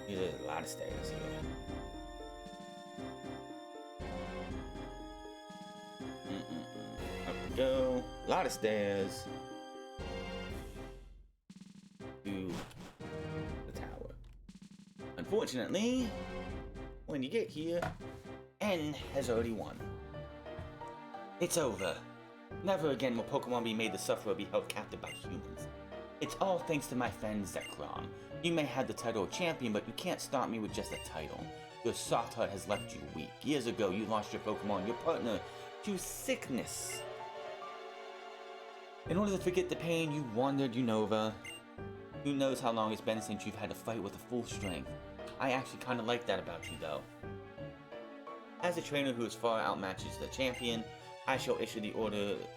There's a lot of stairs here. Up we go. A lot of stairs. To the tower. Unfortunately, when you get here, N has already won. It's over. Never again will Pokemon be made to suffer or be held captive by humans. It's all thanks to my friend Zekrom. You may have the title of champion, but you can't stop me with just a title. Your soft heart has left you weak. Years ago, you lost your Pokemon, your partner, to sickness. In order to forget the pain you wandered Unova. Who knows how long it's been since you've had to fight with a full strength. I actually kind of like that about you, though. As a trainer who is far outmatches the champion, I shall issue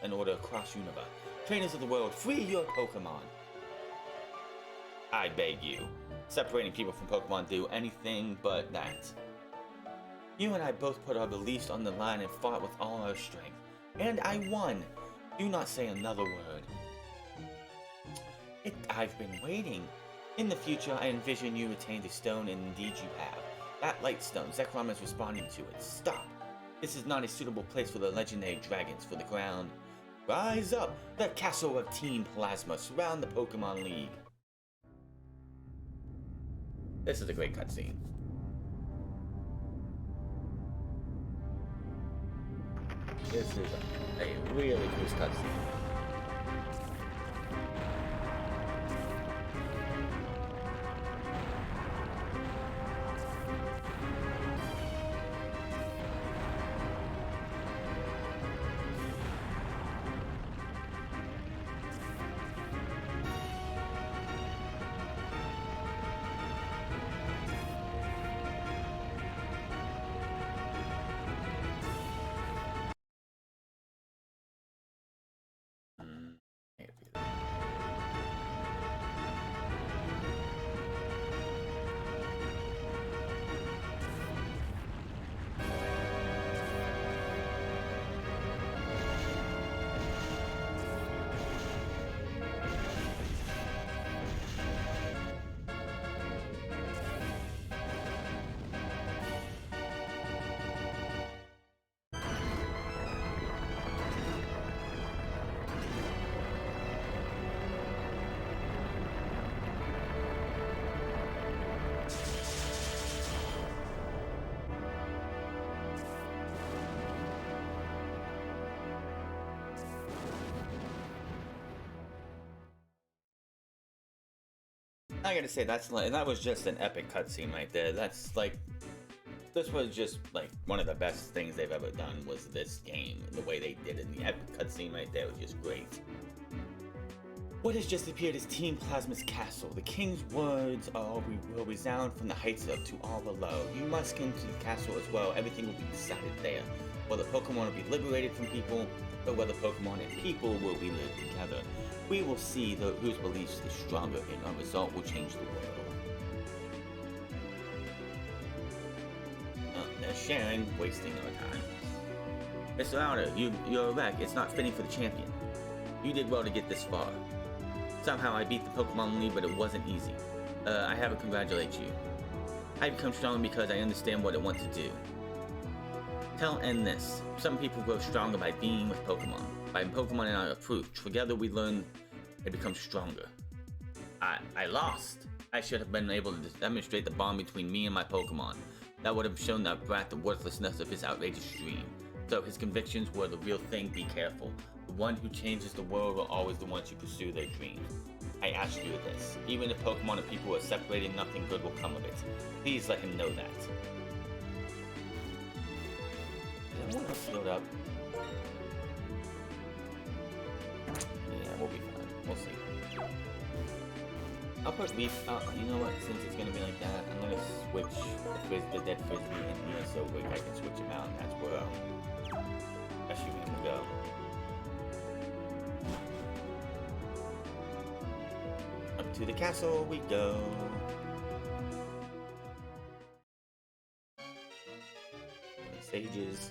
an order across Unova. Trainers of the world, free your Pokemon! I beg you. Separating people from Pokemon do anything but that. You and I both put our beliefs on the line and fought with all our strength. And I won! Do not say another word. I've been waiting. In the future, I envision you attained a stone, and indeed you have. That light stone, Zekrom is responding to it. Stop! This is not a suitable place for the legendary dragons for the ground. Rise up! The castle of Team Plasma surround the Pokemon League. This is a great cutscene. This is a really cool cutscene. I gotta say, that was just an epic cutscene right there. That's like, this was just like one of the best things they've ever done was this game. The way they did it, and the epic cutscene right there was just great. What has just appeared is Team Plasma's castle. The king's words will resound from the heights up to all below. You must come to the castle as well. Everything will be decided there. Whether Pokemon will be liberated from people, or whether Pokemon and people will be lived together. We will see whose beliefs is stronger, and our result will change the world. They're sharing, wasting our time. Mr. Outer, you're a wreck. It's not fitting for the champion. You did well to get this far. Somehow I beat the Pokemon League, but it wasn't easy. I have to congratulate you. I become strong because I understand what I want to do. Tell N this. Some people grow stronger by being with Pokemon. By Pokemon and I are proof. Together we learn and become stronger. I lost. I should have been able to demonstrate the bond between me and my Pokemon. That would have shown that brat the worthlessness of his outrageous dream. So his convictions were the real thing. Be careful. The one who changes the world will always the ones who pursue their dreams. I ask you this. Even if Pokemon and people are separated, nothing good will come of it. Please let him know that. Is everyone else healed up? Yeah, we'll be fine. We'll see. I'll put Leaf out. You know what? Since it's gonna be like that, I'm gonna switch the dead Frisbee in here so I can switch him out, and that's where actually we can go. Up to the castle we go. Sages.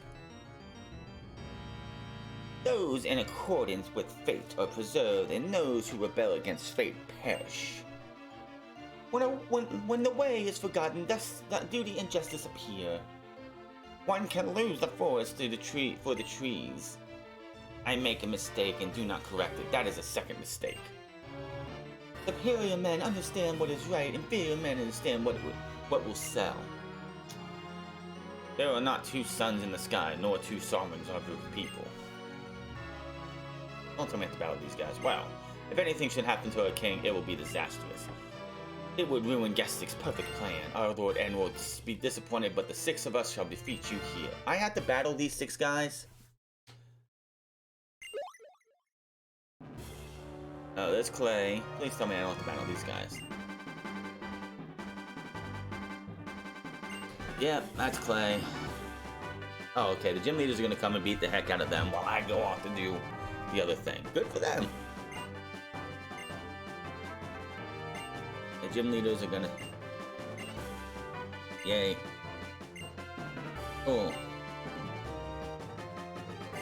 Those in accordance with fate are preserved, and those who rebel against fate perish. When the way is forgotten, that duty and justice appear. One can lose the forest through for the trees. I make a mistake and do not correct it. That is a second mistake. Superior men understand what is right, inferior men understand what will sell. There are not two suns in the sky, nor two sovereigns or a group of people. Don't tell me to battle these guys. Well, if anything should happen to our king, it will be disastrous. It would ruin Gestic's perfect plan. Our Lord N will be disappointed, but the 6 of us shall defeat you here. I had to battle these 6 guys? Oh, there's Clay. Please tell me I don't have to battle these guys. Yep, that's Clay. Oh, okay, the gym leaders are gonna come and beat the heck out of them while I go off to do the other thing. Good for them. The gym leaders are gonna... Yay. Cool.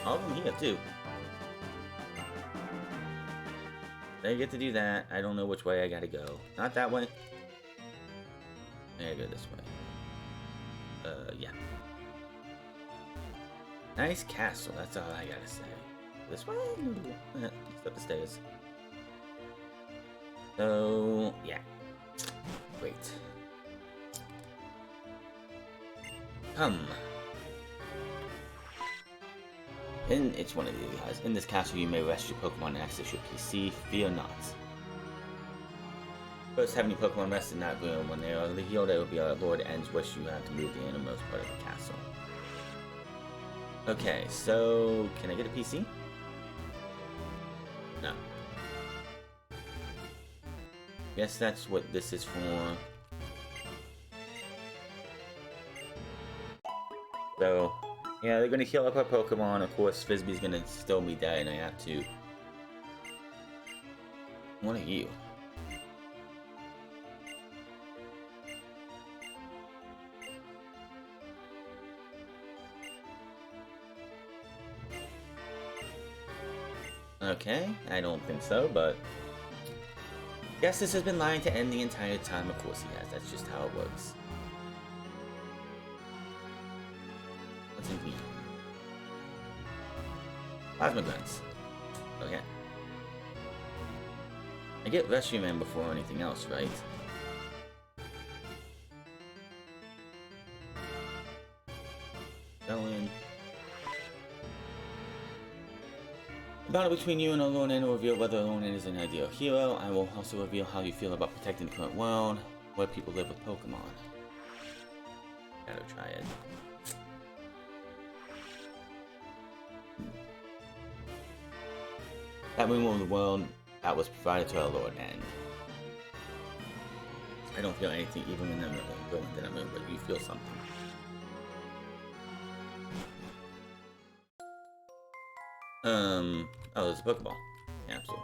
All of them here, too. They get to do that. I don't know which way I gotta go. Not that way. I gotta go this way. Yeah. Nice castle, that's all I gotta say. This way? Just up the stairs. So, yeah. Wait. Come. It's one of you guys. In this castle, you may rest your Pokemon and access your PC. Fear not. First, having your Pokemon rest in that room. When they are healed, it will be our Lord End's wish you have to move the innermost part of the castle. Okay, so can I get a PC? No. Guess that's what this is for. So, yeah, they're gonna heal up our Pokemon. Of course, Frisbee's gonna still be dead, and I have to. What are you? Okay, I don't think so, but... Yes, this has been lying to end the entire time. Of course he has. That's just how it works. What's in here? Plasma guns. Oh, yeah. I get Rescue Man before anything else, right? Go in. The battle between you and Alolan will reveal whether Alolan is an ideal hero. I will also reveal how you feel about protecting the current world, where people live with Pokemon. Gotta try it. That room of the world that was provided to our Lord End. I don't feel anything even when I'm going into that room, but you feel something. Oh, there's a Pokeball. Capsule.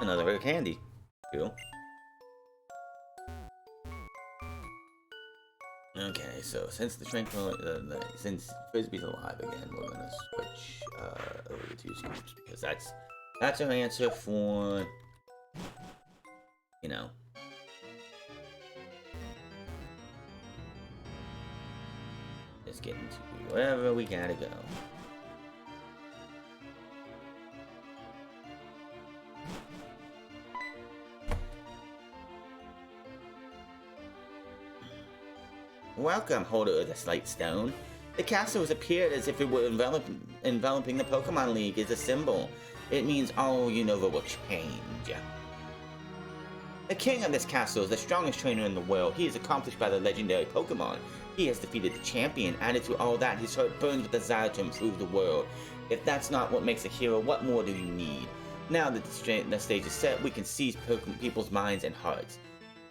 Another rare candy. Cool. Okay, so since the since Frisbee's alive again, we're gonna switch over to Scoops because that's our answer for, you know. Just getting to wherever we gotta go. Welcome, holder of the Slight Stone. The castle has appeared as if it were enveloping the Pokemon League as a symbol. It means all Unova will change. The king of this castle is the strongest trainer in the world. He is accomplished by the legendary Pokemon. He has defeated the champion. Added to all that, his heart burns with desire to improve the world. If that's not what makes a hero, what more do you need? Now that the stage is set, we can seize people's minds and hearts.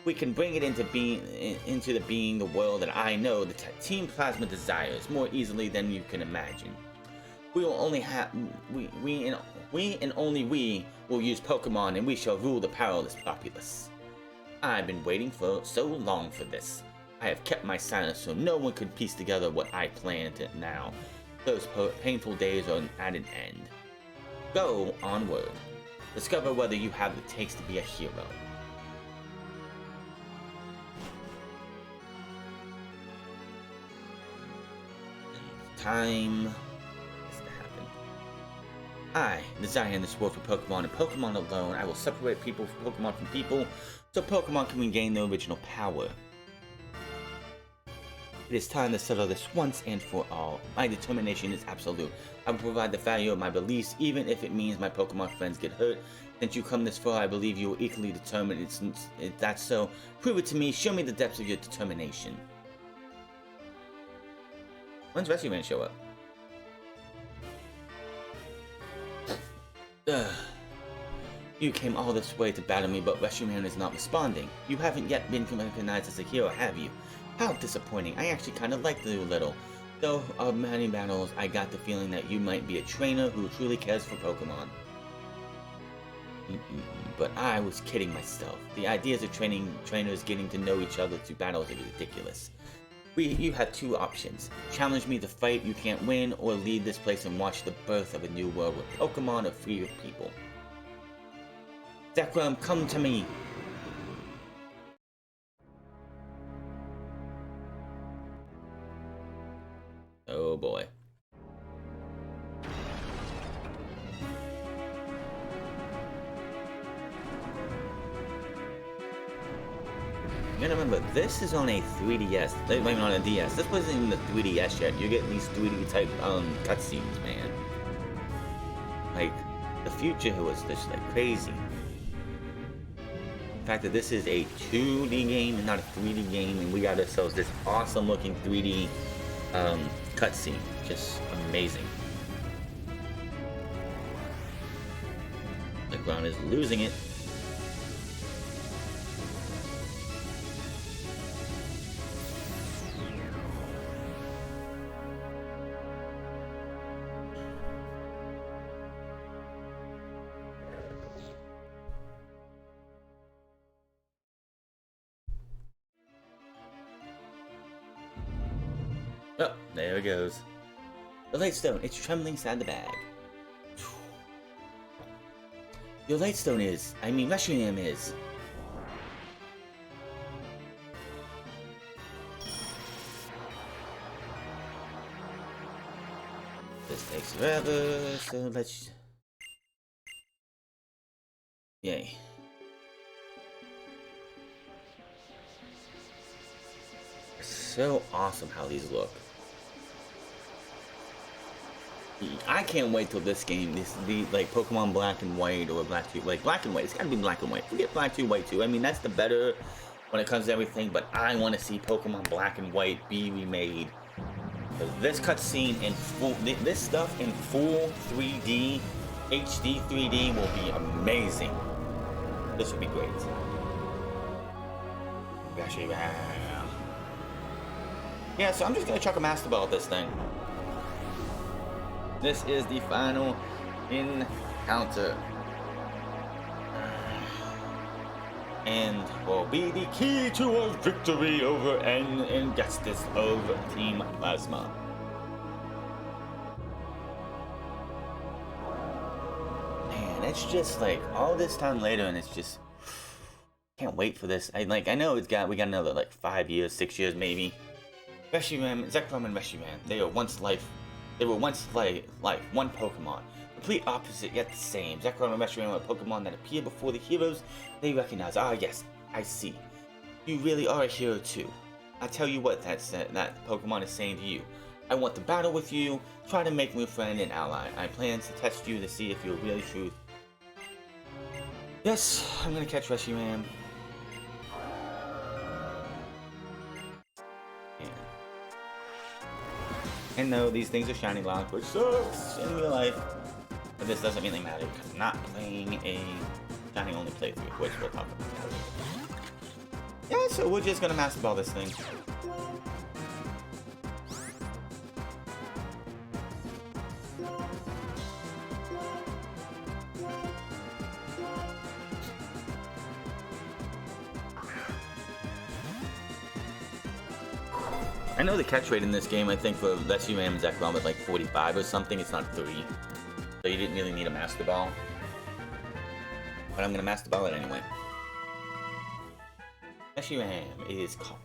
We can bring it into the world that I know the Team Plasma desires more easily than you can imagine. We will only have we and only we will use Pokemon, and we shall rule the powerless populace. I've been waiting for so long for this. I have kept my silence so no one could piece together what I planned now. Those painful days are at an end. Go onward. Discover whether you have the takes to be a hero. Time is to happen. I desire in this world for Pokemon and Pokemon alone. I will separate Pokemon from people so Pokemon can regain their original power. It is time to settle this once and for all. My determination is absolute. I will provide the value of my beliefs even if it means my Pokemon friends get hurt. Since you come this far, I believe you are equally determined. If that's so, prove it to me. Show me the depths of your determination. When's Rescue Man show up? You came all this way to battle me, but Reshiram is not responding. You haven't yet been recognized as a hero, have you? How disappointing. I actually kind of liked you a little. Though of many battles, I got the feeling that you might be a trainer who truly cares for Pokemon. But I was kidding myself. The ideas of trainers getting to know each other through battles is ridiculous. You have two options. Challenge me to fight you can't win, or leave this place and watch the birth of a new world where Pokemon are free of people. Zekrom, come to me! Oh boy. You gotta remember, this is on a 3DS. Not even on a DS. This wasn't even the 3DS yet. You're getting these 3D type cutscenes, man. Like, the future was just like crazy. The fact that this is a 2D game and not a 3D game, and we got ourselves this awesome looking 3D cutscene. Just amazing. The ground is losing it. Oh, there it goes. The Lightstone, it's trembling inside the bag. Your Lightstone is, Reshiram is. This takes forever, so let's... Yay. So awesome how these look. I can't wait till this game, like Pokemon Black and White or Black 2, like Black and White. It's gotta be Black and White. Forget Black 2, White 2. I mean, that's the better when it comes to everything, but I want to see Pokemon Black and White be remade. This cutscene in full, this stuff in full 3D, HD 3D will be amazing. This would be great. Yeah, so I'm just gonna chuck a Master Ball at this thing. This is the final encounter. And will be the key to a victory over an injustice of Team Plasma. Man, it's just like all this time later, and it's just can't wait for this. I know we got another like 5 years, 6 years maybe. Reshiram, Zekrom and Reshiram, they were once like one Pokemon. Complete opposite yet the same. Zekrom and Reshiram are Pokemon that appear before the heroes they recognize. Ah yes, I see. You really are a hero too. I tell you what that Pokemon is saying to you. I want to battle with you, try to make me a friend and ally. I plan to test you to see if you're really true. Yes, I'm gonna catch Reshiram. And no, these things are shiny locked, which sucks in real life. But this doesn't really matter because I'm not playing a shiny only playthrough, which we'll talk about later. Yeah, so we're just gonna Master Ball this thing. I know the catch rate in this game, I think for Reshiram and Zekrom is like 45 or something, it's not 30. So you didn't really need a Master Ball. But I'm gonna Master Ball it anyway. Reshiram is caught.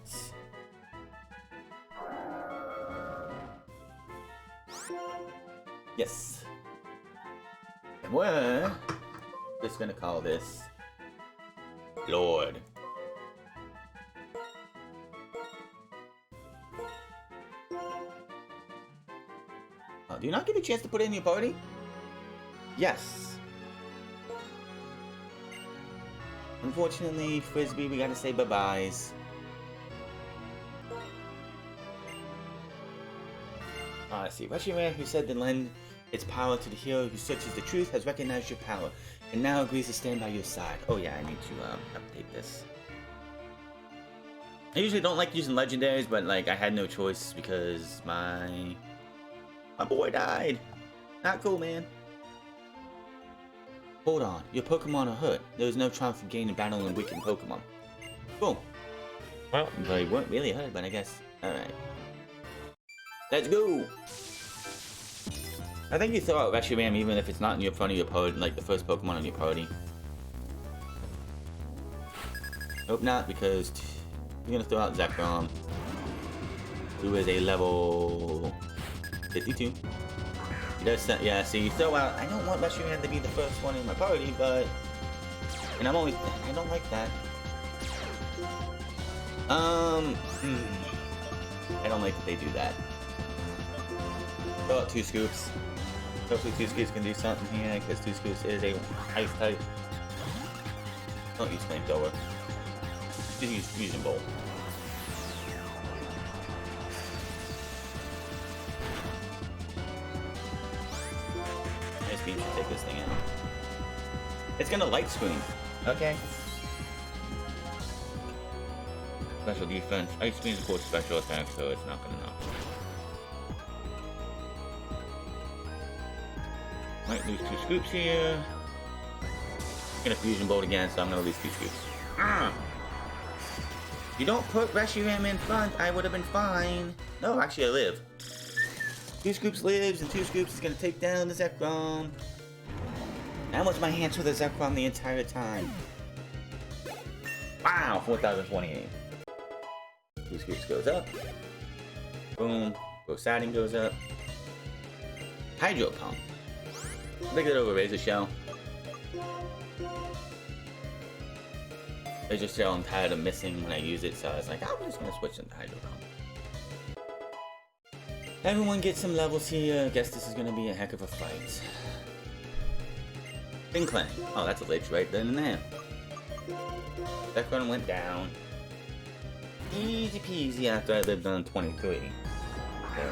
Yes. And we're just gonna call this Lord. Do you not get a chance to put it in your party? Yes. Unfortunately, Frisbee, we gotta say bye-byes. Let's see. Reshiram, who said to lend its power to the hero who searches the truth has recognized your power and now agrees to stand by your side. Oh yeah, I need to update this. I usually don't like using legendaries, but like I had no choice because my boy died. Not cool, man. Hold on, your Pokemon are hurt. There is no chance of gaining battle and weakened Pokemon. Cool. Well, they weren't really hurt, but I guess. Alright. Let's go! I think you throw out Reshiram even if it's not in your front of your party, like the first Pokemon in your party. Hope not, because you're gonna throw out Zekrom, who is a level 52. He does, yeah, so you throw out, I don't want Reshiram to be the first one in my party, but, and I don't like that. I don't like that they do that. Throw out 2 scoops. Hopefully 2 scoops can do something here, because 2 scoops is a ice type. Don't use flamethrower. Just use fusion bolt. Ice beam should take this thing out. It's gonna light screen. Okay. Special defense. Ice beam is of course special attack, so it's not gonna knock. Might lose 2 scoops here. I'm gonna fusion bolt again, so I'm gonna lose 2 scoops. You don't put Reshiram in front, I would have been fine. No, actually I live. 2 scoops lives, and 2 scoops is gonna take down the Zekrom. That was my hands with the Zekrom the entire time. Wow, 4,028. 2 scoops goes up. Boom. Grosading goes up. Hydro Pump. Look at it over Razor Shell. Razor Shell I'm tired of missing when I use it, so I was like, I'm just gonna switch into Hydro Pump. Everyone gets some levels here. I guess this is gonna be a heck of a fight. Fin Clang. Oh, that's a lich right then and there. That one went down. Easy peasy after I lived on 23. So.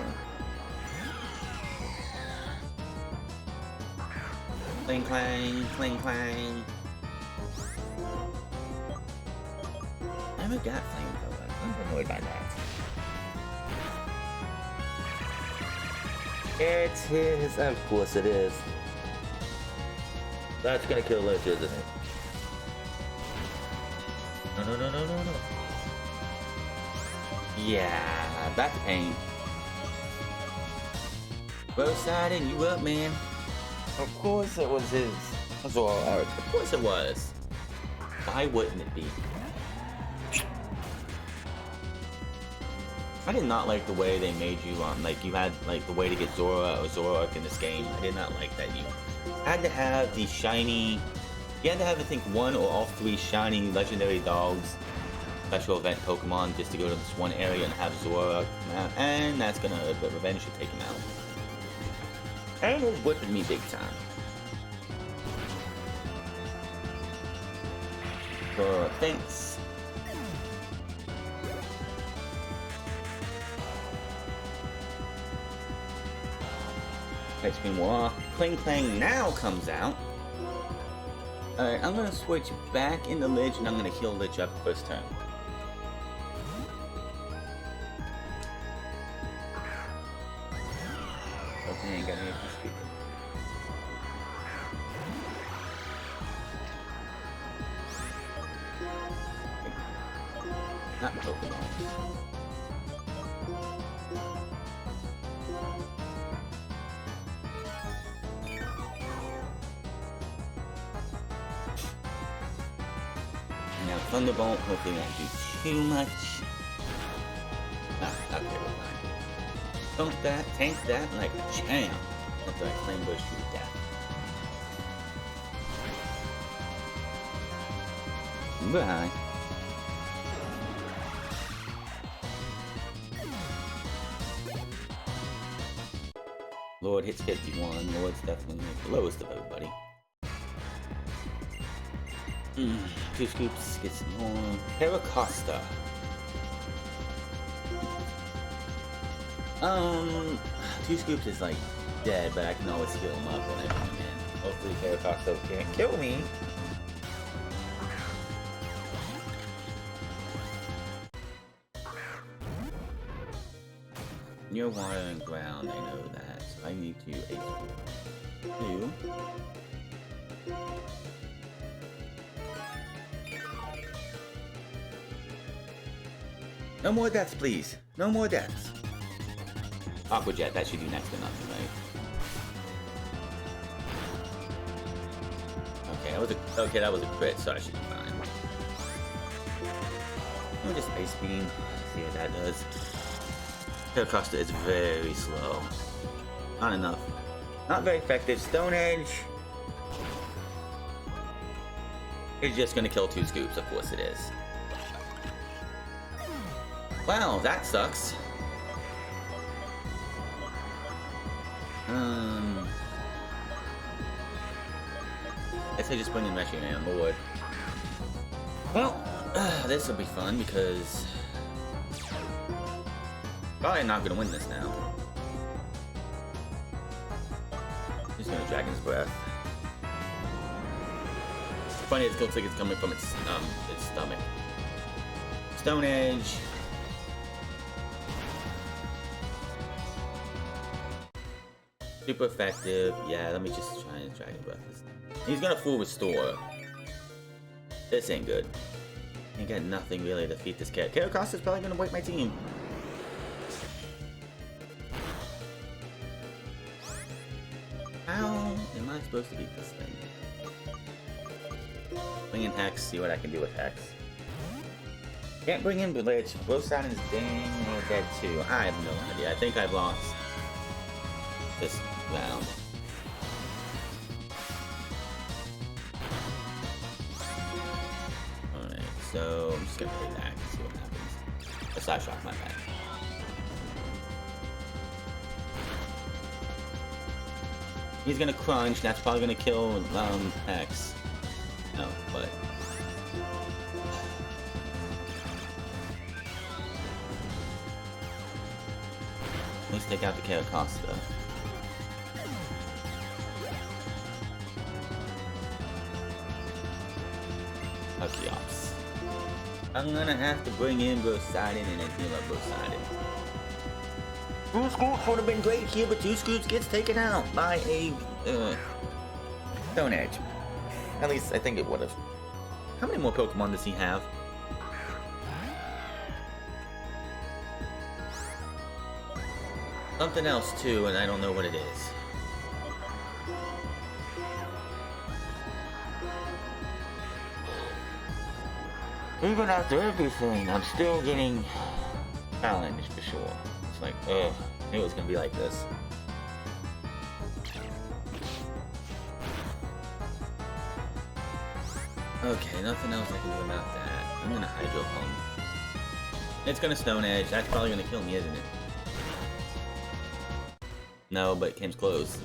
Clang clang, clang clang. I never got flamethrower. I'm annoyed by that. It is, of course it is. That's gonna kill Lich, isn't it? No, no, no, no, no, no. Yeah, that's a pain. Grosading, you up, man? Of course it was his. That's all Eric. Of course it was. Why wouldn't it be? I did not like the way they made you like you had like the way to get Zora or Zoroark in this game. I did not like that you had to have the shiny. You had to have I think 1 or all 3 shiny legendary dogs, special event Pokemon just to go to this one area and have Zoroark come out, and that's gonna revenge should take him out. And it was whipping me big time. So thanks. Ice Cream Walk. Clang Clang now comes out. Alright, I'm gonna switch back into Lich and I'm gonna heal Lich up first turn. Okay, ain't got any speaker. Not Pokemon. Now Thunderbolt hopefully won't do too much. Ah, okay, we're fine. Dunk that, tank that like a champ. After I Flame Burst you to death. Bye. Lord hits 51. Lord's definitely the lowest of everybody. 2 scoops, get some more. Paracosta. 2 scoops is like dead, but I can always heal him up when I come in. Hopefully Terracotta can't kill me. Near water and ground, I know that. So I need to HP 2. No more deaths, please. No more deaths. Aqua Jet, that should do next to nothing, right? Okay, that was a crit, so I should be fine. We'll just Ice Beam. See what that does. Terracotta is very slow. Not enough. Not very effective. Stone Edge is just gonna kill 2 scoops, of course it is. Wow, that sucks. Guess I just bring in Meshing Man on board. Well, this will be fun because probably not gonna win this now. Just gonna Dragon's Breath. Funny, it looks like it's coming from its stomach. Stone Edge. Super effective. Yeah, let me just try and Dragon Breath this. He's gonna full restore. This ain't good. Ain't got nothing really to defeat this cat. Terracotta's probably gonna wipe my team. How am I supposed to beat this thing? Bring in Hex, see what I can do with Hex. Can't bring in Blitz. Both sides is dang near dead too. I have no idea. I think I've lost this round. Alright, so I'm just gonna play back and see what happens. A side shock, my bad. He's gonna crunch, that's probably gonna kill X. No, but let's take out the Terracotta. Archeops. I'm gonna have to bring in Poseidon and then heal up Poseidon. 2 scoops would have been great here, but 2 scoops gets taken out by a Stone Edge. At least I think it would have. How many more Pokemon does he have? Something else too, and I don't know what it is. Even after everything, I'm still getting challenged for sure. It's like, ugh, I knew it was gonna be like this. Okay, nothing else I can do about that. I'm gonna Hydro Pump. It's gonna Stone Edge. That's probably gonna kill me, isn't it? No, but it came close.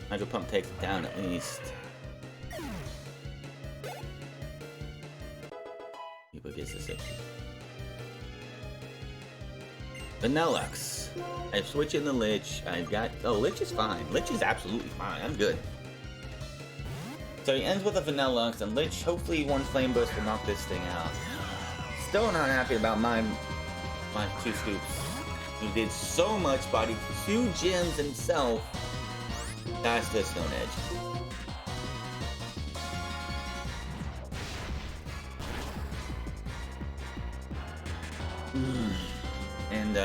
Hydro Pump takes it down at least. People gets the 60. Vanillux. I'm switching the Lich. I've got... Oh, Lich is fine. Lich is absolutely fine. I'm good. So he ends with a Vanillux, and Lich, hopefully one Flame Burst will knock this thing out. Still not happy about my 2 scoops. He did so much body, 2 gems himself. That's the Stone Edge. And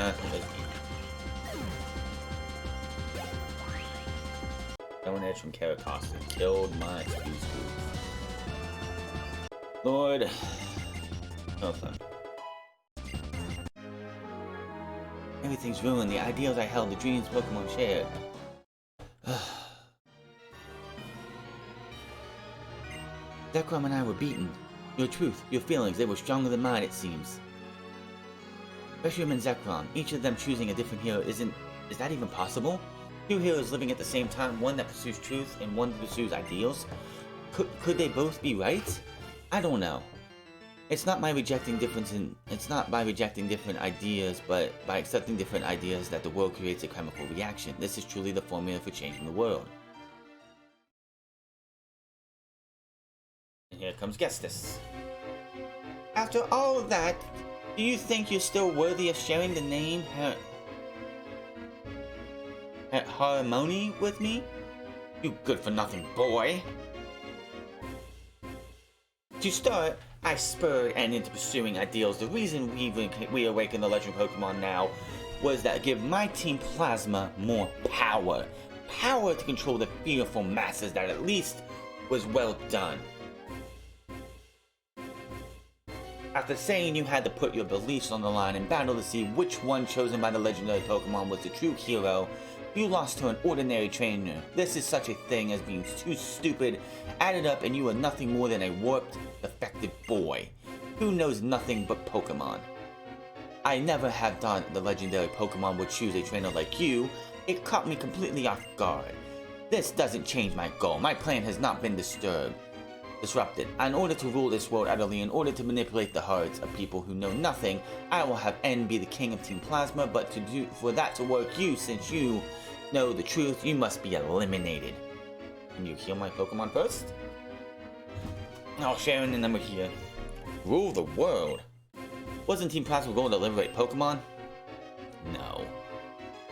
Stone Edge from Terracotta killed my 2 scoops. Lord, no fun. Everything's ruined. The ideals I held, the dreams Pokemon shared. Zekrom and I were beaten. Your truth, your feelings, they were stronger than mine, it seems. Reshiram and Zekrom, each of them choosing a different hero is that even possible? 2 heroes living at the same time, one that pursues truth and one that pursues ideals? Could they both be right? I don't know. It's not by rejecting different ideas, but by accepting different ideas that the world creates a chemical reaction. This is truly the formula for changing the world. And here comes Gestus. After all of that, do you think you're still worthy of sharing the name Harmony with me? You good-for-nothing boy. To start, I spurred and into pursuing ideals. The reason we awakened the legend Pokemon now was that give my team Plasma more power. Power to control the fearful masses. That at least was well done. After saying you had to put your beliefs on the line in battle to see which one chosen by the legendary Pokemon was the true hero, you lost to an ordinary trainer. This is such a thing as being too stupid, added up, and you are nothing more than a warped, defective boy who knows nothing but Pokemon. I never had thought the legendary Pokemon would choose a trainer like you. It caught me completely off guard. This doesn't change my goal. My plan has not been disrupted. In order to rule this world utterly, in order to manipulate the hearts of people who know nothing, I will have N be the king of Team Plasma, but for that to work, since you know the truth, you must be eliminated. Can you heal my Pokemon first? Oh, Sharon and I'm here. Rule the world. Wasn't Team Plasma going to liberate Pokemon? No.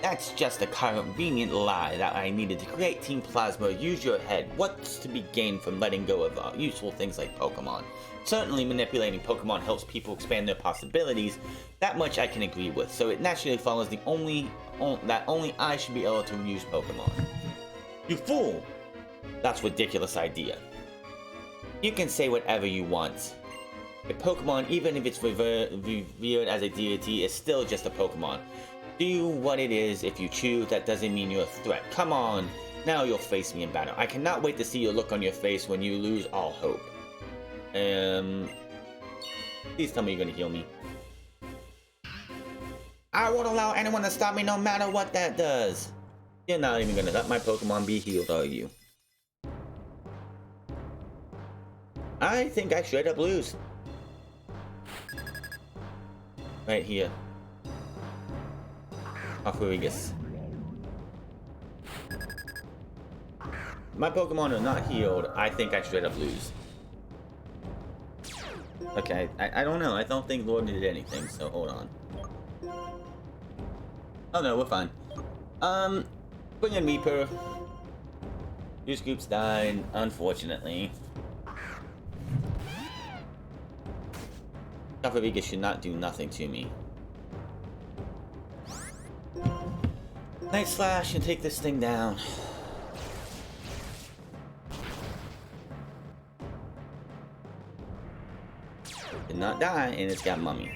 That's just a convenient lie that I needed to create Team Plasma. Use your head. What's to be gained from letting go of useful things like Pokemon? Certainly manipulating Pokemon helps people expand their possibilities. That much I can agree with. So it naturally follows that only I should be able to use Pokemon. You fool! That's a ridiculous idea. You can say whatever you want. A Pokemon, even if it's revered as a deity, is still just a Pokemon. Do what it is if you choose. That doesn't mean you're a threat. Come on, now you'll face me in battle. I cannot wait to see your look on your face when you lose all hope. Please tell me you're gonna heal me. I won't allow anyone to stop me no matter what that does. You're not even gonna let my Pokemon be healed, are you? I think I straight up lose. Right here. Aquarius. My Pokemon are not healed. I think I straight up lose. Okay, I don't know. I don't think Lord did anything, so hold on. Oh no, we're fine. Bring in Reaper. 2 scoops died, unfortunately. Aquarius should not do nothing to me. Night Slash and take this thing down. Did not die, and it's got Mummy.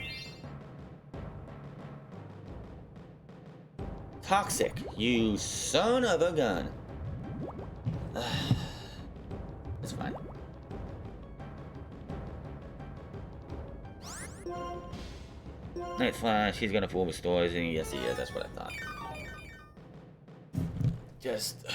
Toxic, you son of a gun. It's fine. Night Slash, he's gonna full restores, and yes he is, that's what I thought. Just...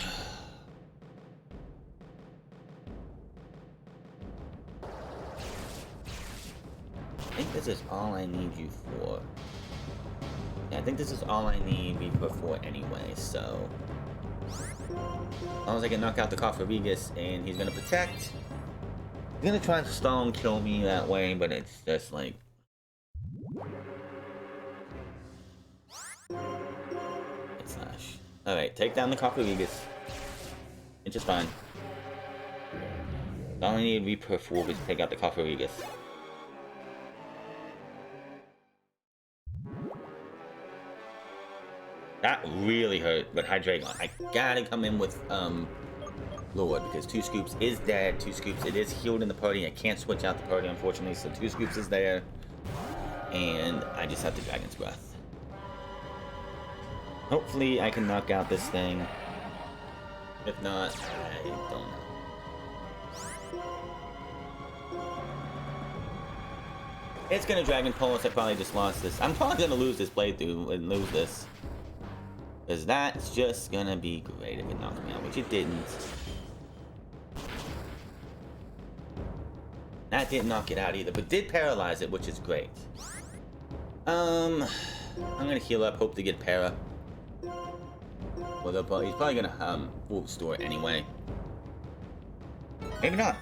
I think this is all I need you for. Yeah, I think this is all I need Reaper for anyway, so... As long as I can knock out the Cofferegus and he's gonna protect. He's gonna try to stall and kill me that way, but it's just like... Slash. Alright, take down the Cofferegus. It's just fine. All I need Reaper for is to take out the Cofferegus. That really hurt, but Hydreigon. I gotta come in with Lord because 2 scoops is dead. 2 scoops, it is healed in the party. I can't switch out the party unfortunately, so 2 scoops is there. And I just have the Dragon's Breath. Hopefully I can knock out this thing. If not, I don't know. It's gonna Dragon Pulse. I probably just lost this. I'm probably gonna lose this playthrough and lose this. Because that's just gonna be great if it knocks me out, which it didn't. That didn't knock it out either, but did paralyze it, which is great. I'm gonna heal up, hope to get para. Well, he's probably gonna full restore anyway. Maybe not.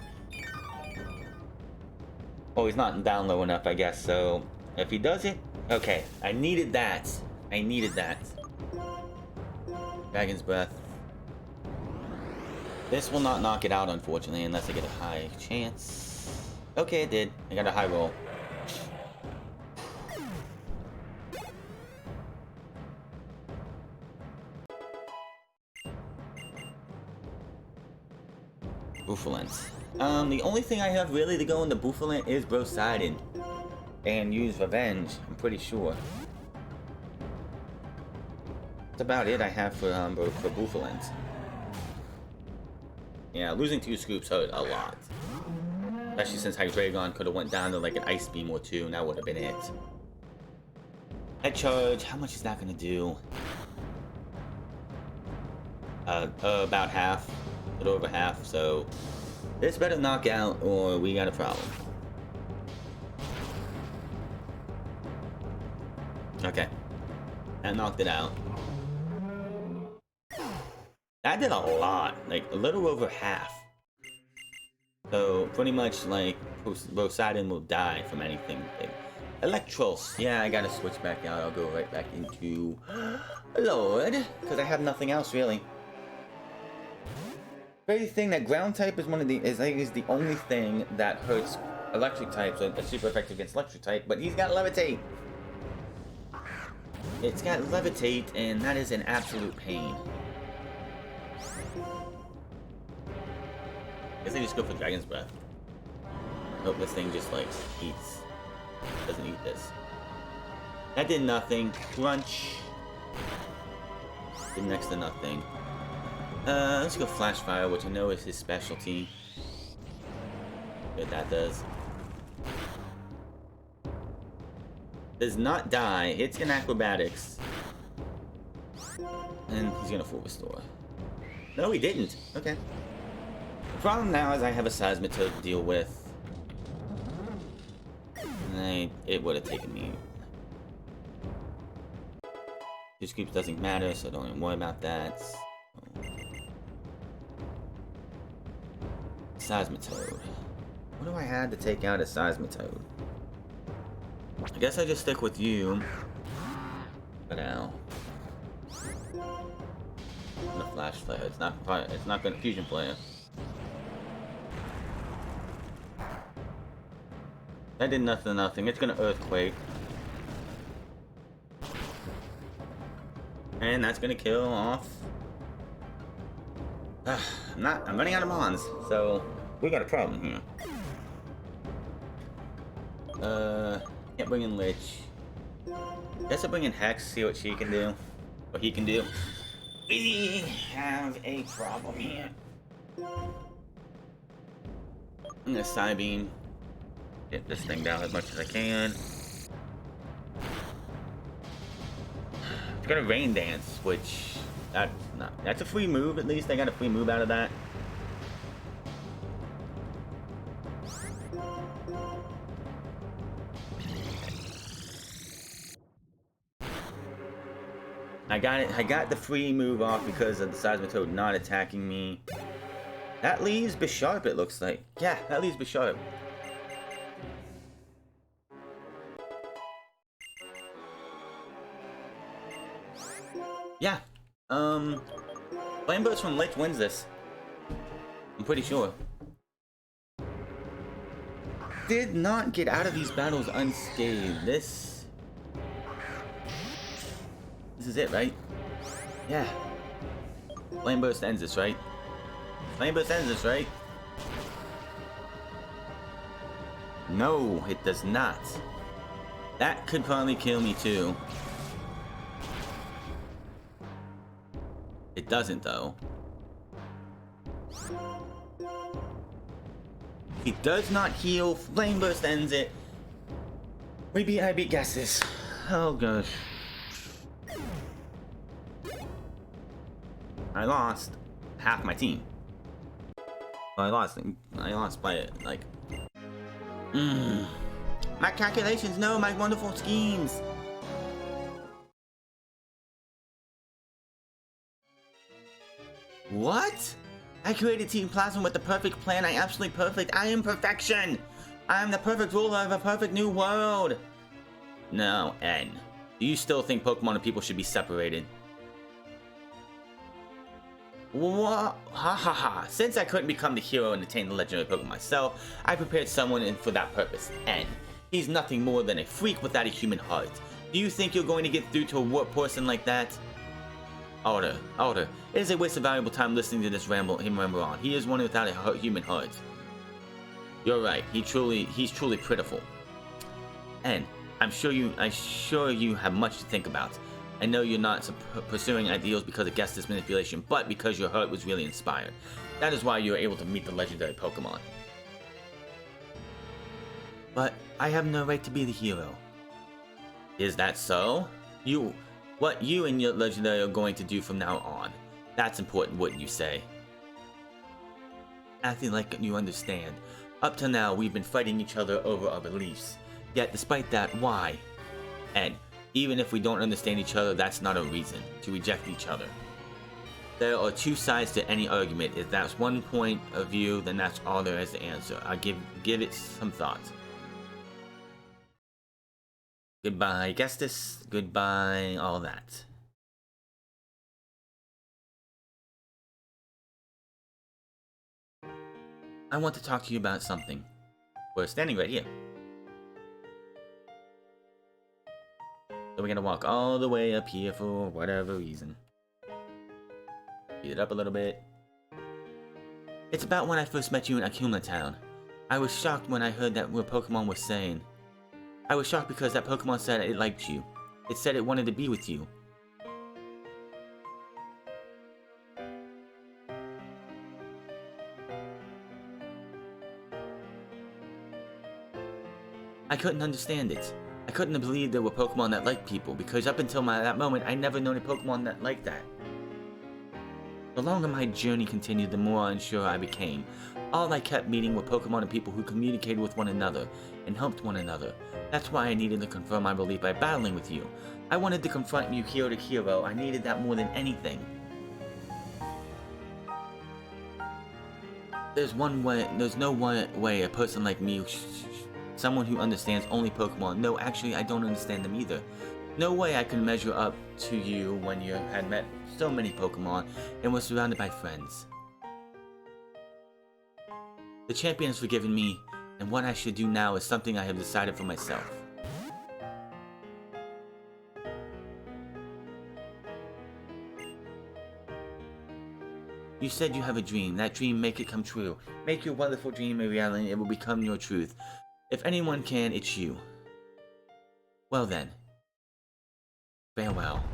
Oh, he's not down low enough, I guess. So if he does it, okay. I needed that. I needed that. Dragon's Breath. This will not knock it out, unfortunately, unless I get a high chance. Okay, it did. I got a high roll. Buffalant. The only thing I have really to go into Buffalant is Brosidon. And use Revenge, I'm pretty sure. That's about it I have for Buffalant. Yeah, losing 2 scoops hurt a lot. Especially since Hydreigon could have went down to like an Ice Beam or 2, and that would have been it. Head Charge, how much is that gonna do? About half. A little over half, so this better knock out or we got a problem. Okay. That knocked it out. That did a lot, like a little over half. So pretty much like Brosidon will die from anything big. Electros, yeah, I gotta switch back out. I'll go right back into Lord, because I have nothing else really. Crazy thing that ground type is is the only thing that hurts electric types, so it's super effective against electric type, but he's got Levitate. It's got Levitate, and that is an absolute pain. Guess I just go for Dragon's Breath. Nope, this thing just like eats. Doesn't eat this. That did nothing. Crunch. Did next to nothing. Let's go Flash Fire, which I know is his specialty. Good, that does. Does not die. It's in Acrobatics. And he's gonna full restore. No, he didn't. Okay. The problem now is I have a Seismitoad to deal with. And it would have taken me. 2 scoops doesn't matter, so don't even worry about that. Seismitoad. What do I have to take out a Seismitoad? I guess I just stick with you for now. The Flash Flare. It's not gonna Fusion Flare. That did nothing. It's gonna Earthquake. And that's gonna kill off. I'm running out of mons, so we got a problem here. Can't bring in Lich. Guess I'll bring in Hex, see what she can do. What he can do. We have a problem here. I'm gonna Psybeam. Get this thing down as much as I can. It's got a Rain Dance, which that's a free move. At least I got a free move out of that. I got the free move off because of the Seismitoad not attacking me. That leaves Bisharp, it looks like. Yeah, that leaves Bisharp. Yeah. Flame Burst from Lich wins this. I'm pretty sure. Did not get out of these battles unscathed. This is it, right? Yeah. Flame Burst ends this, right? Flame Burst ends this, right? No, it does not. That could probably kill me too. It doesn't though. He does not heal. Flame Burst ends it. I beat guesses. Oh gosh. I lost half my team. Well, I lost by like My calculations, no, my wonderful schemes. What? I created Team Plasma with the perfect plan. I'm absolutely perfect. I am perfection. I am the perfect ruler of a perfect new world. No, N. Do you still think Pokemon and people should be separated? What? Ha ha ha. Since I couldn't become the hero and attain the legendary Pokemon myself, I prepared someone in for that purpose. N. He's nothing more than a freak without a human heart. Do you think you're going to get through to a warped person like that? Alder, it is a waste of valuable time listening to this ramble on. He is one without a human heart. You're right. He's truly pitiful. And I'm sure you have much to think about. I know you're not pursuing ideals because of guessless manipulation, but because your heart was really inspired. That is why you were able to meet the legendary Pokemon. But I have no right to be the hero. Is that so? What you and your legendary are going to do from now on. That's important, wouldn't you say? Acting like you understand. Up to now, we've been fighting each other over our beliefs. Yet, despite that, why? And even if we don't understand each other, that's not a reason to reject each other. There are two sides to any argument. If that's one point of view, then that's all there is to answer. I'll give it some thought. Goodbye, Gestus. Goodbye, all that. I want to talk to you about something. We're standing right here. So we're gonna walk all the way up here for whatever reason. Speed it up a little bit. It's about when I first met you in Akuma Town. I was shocked when I heard that what Pokemon was saying. I was shocked because that Pokemon said it liked you. It said it wanted to be with you. I couldn't understand it. I couldn't believe there were Pokemon that liked people, because up until that moment, I never known a Pokemon that liked that. The longer my journey continued, the more unsure I became. All I kept meeting were Pokemon and people who communicated with one another and helped one another. That's why I needed to confirm my belief by battling with you. I wanted to confront you hero to hero. I needed that more than anything. There's no one way a person like me, someone who understands only Pokemon. No, actually, I don't understand them either. No way I can measure up to you when you had met so many Pokemon and was surrounded by friends. The champion has forgiven me, and what I should do now is something I have decided for myself. You said you have a dream. That dream, make it come true. Make your wonderful dream a reality, it will become your truth. If anyone can, it's you. Well then. Farewell.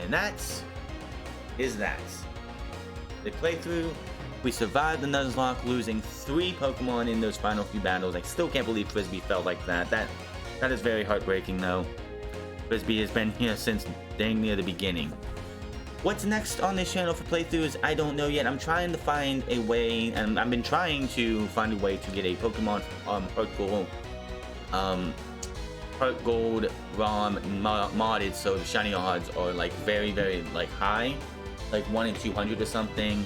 And that is that. The playthrough. We survived the Nuzlocke, losing 3 Pokemon in those final few battles. I still can't believe Frisbee felt like that. That is very heartbreaking, though. Frisbee has been here since dang near the beginning. What's next on this channel for playthroughs, I don't know yet. I'm trying to find a way, and I've been trying to find a way to get a Pokemon Heart Gold ROM modded so the shiny odds are like very, very like high, like 1 in 200 or something.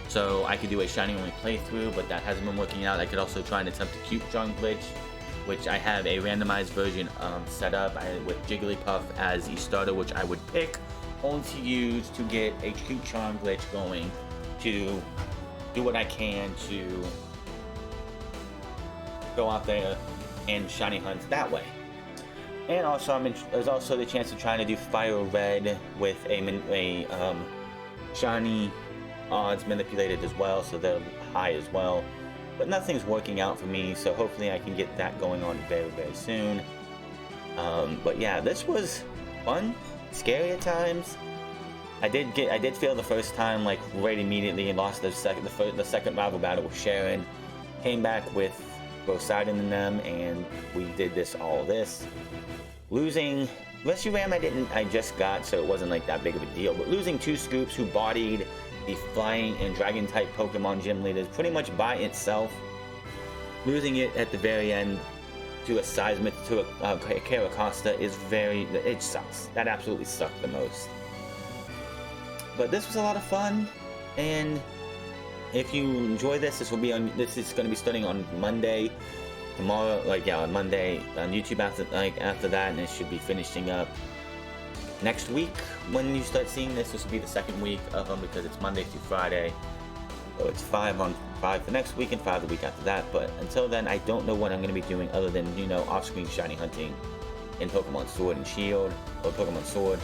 So I could do a shiny only playthrough, but that hasn't been working out. I could also try and attempt a cute charm glitch, which I have a randomized version set up with Jigglypuff as the starter, which I would pick only to use to get a cute charm glitch going to do what I can to go out there and shiny hunt that way. And also there's also the chance of trying to do Fire Red with a shiny odds manipulated as well, so they're high as well. But nothing's working out for me, so hopefully I can get that going on very, very soon. But yeah, this was fun, scary at times. I did feel the first time like right immediately and lost the second rival battle with Sharon. Came back with Poseidon in them, and we did all this. Losing Reshiram I just got, so it wasn't like that big of a deal. But losing 2 Scoops who bodied the flying and dragon type Pokemon gym leaders pretty much by itself losing it at the very end to a seismic, to a Caracasta is it sucks. That absolutely sucked the most. But this was a lot of fun, and if you enjoy this, this is going to be starting on Monday, tomorrow, on Monday on YouTube after that, and it should be finishing up next week. When you start seeing this will be the second week of them, because it's Monday through Friday. So it's 5 for next week and 5 the week after that. But until then, I don't know what I'm going to be doing other than, off-screen shiny hunting in Pokemon Sword and Shield, or Pokemon Sword.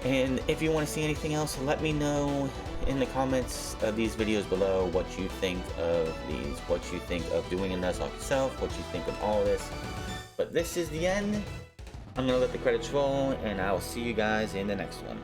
And if you want to see anything else, let me know in the comments of these videos below what you think of these, what you think of doing a Nuzlocke yourself, what you think of all this. But this is the end. I'm going to let the credits roll, and I will see you guys in the next one.